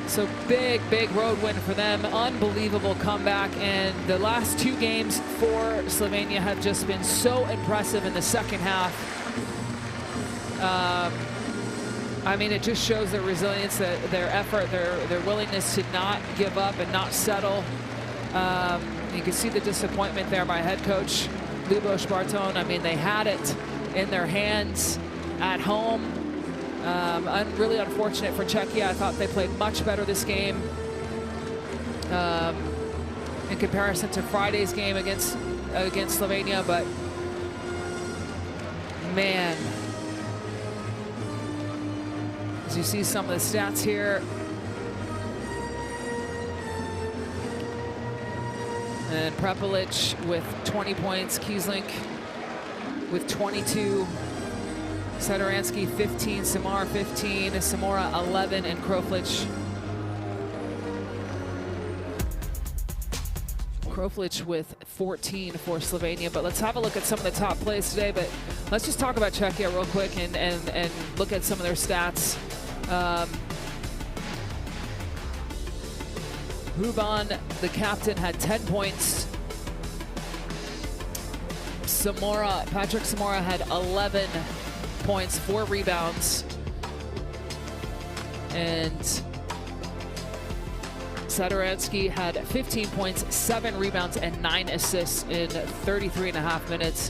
So big road win for them, unbelievable comeback, and the last two games for Slovenia have just been so impressive in the second half. I mean, it just shows their resilience, their effort, their willingness to not give up and not settle. You can see the disappointment there by head coach Lubos Barton. I mean, they had it in their hands at home. Really unfortunate for Czechia. I thought they played much better this game in comparison to Friday's game against Slovenia, but man, as you see some of the stats here, And Prepelic with 20 points, Kiesling with 22, Sadaransky 15, Samar 15, Samora 11, and Kroflic with 14 for Slovenia. But let's have a look at some of the top plays today. But let's just talk about Czechia real quick and look at some of their stats. Huban, the captain, had 10 points. Patrick Samora had 11 points, 4 rebounds. And Sadaransky had 15 points, 7 rebounds, and 9 assists in 33.5 minutes.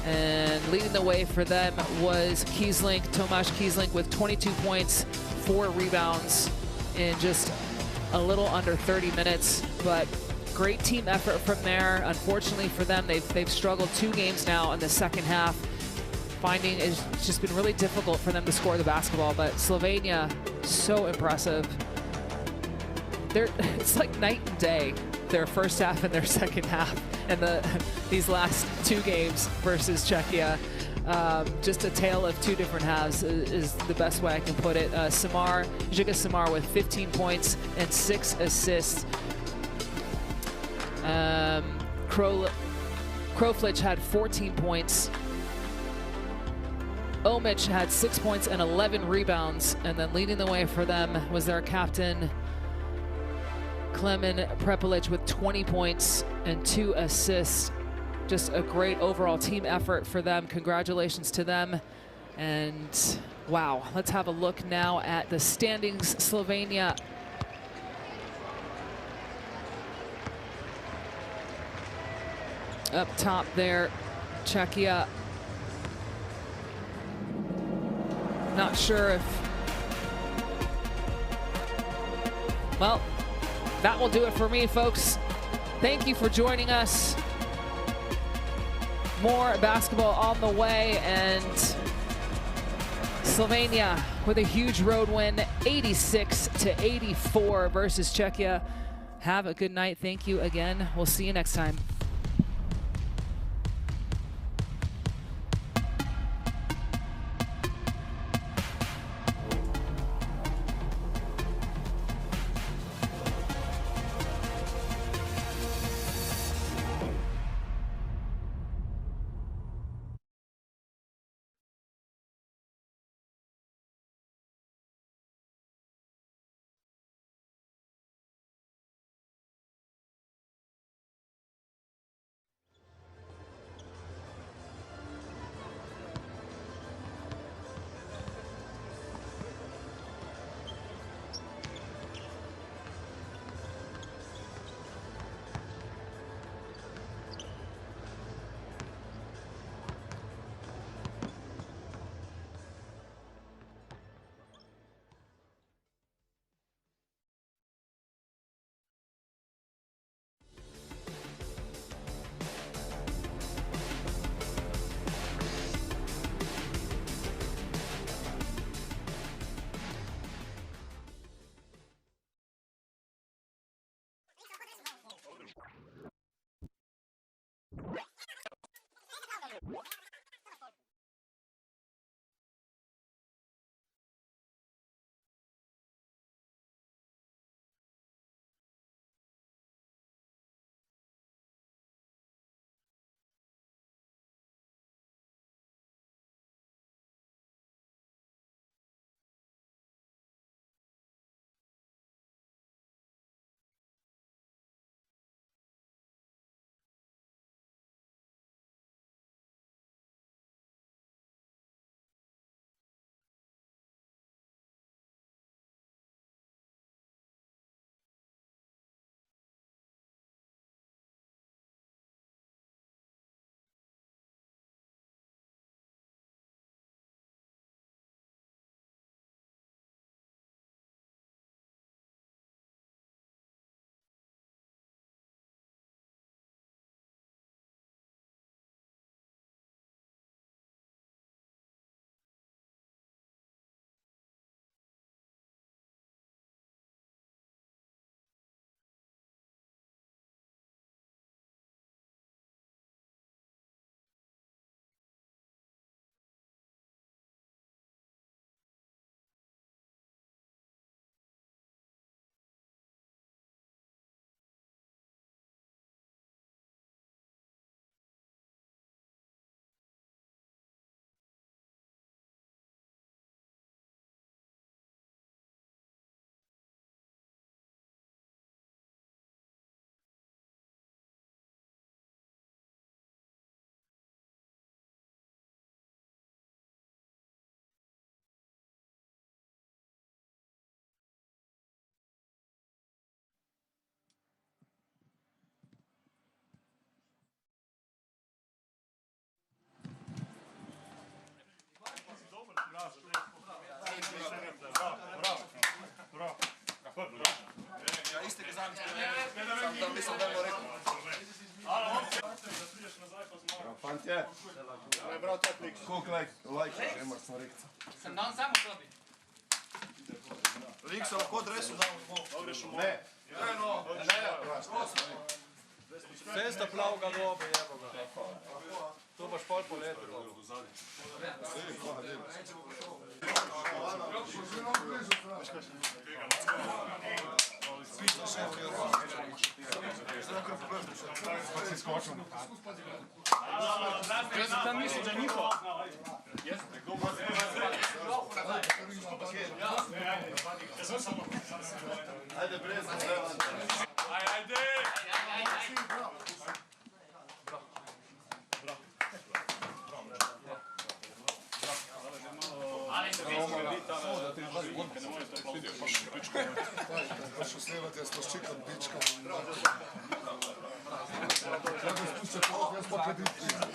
And leading the way for them was Tomasz Kiesling with 22 points, 4 rebounds in just a little under 30 minutes. But great team effort from there. Unfortunately for them, they've struggled 2 games now in the second half. Finding it's just been really difficult for them to score the basketball. But Slovenia, so impressive. It's like night and day, their first half and their second half, and these last 2 games versus Czechia. Just a tale of 2 different halves is the best way I can put it. Žiga Samar with 15 points and 6 assists. Kroflic had 14 points. Omic had 6 points and 11 rebounds, and then leading the way for them was their captain, Klemen Prepelic, with 20 points and 2 assists. Just a great overall team effort for them. Congratulations to them. And wow, let's have a look now at the standings. Slovenia up top there. Czechia, not sure if, well, that will do it for me, folks. Thank you for joining us. More basketball on the way, and Slovenia with a huge road win, 86-84 versus Czechia. Have a good night. Thank you again. We'll see you next time. isti ki zadnji sam tam mislim, da je rekel. Fantje, koliko lajkov že imaš smo rekli? Sem dan sam v sobi. Lik se lahko dresu damo. Ne. Cesta plavga dobe, jebo ga. To boš pol poleti. Tam misli, da njihov. Ajde, brez, Ajde! Baš uslijevati, ja smo ščikom, bičkom. Ja ga spušća polok, ja smo krediti.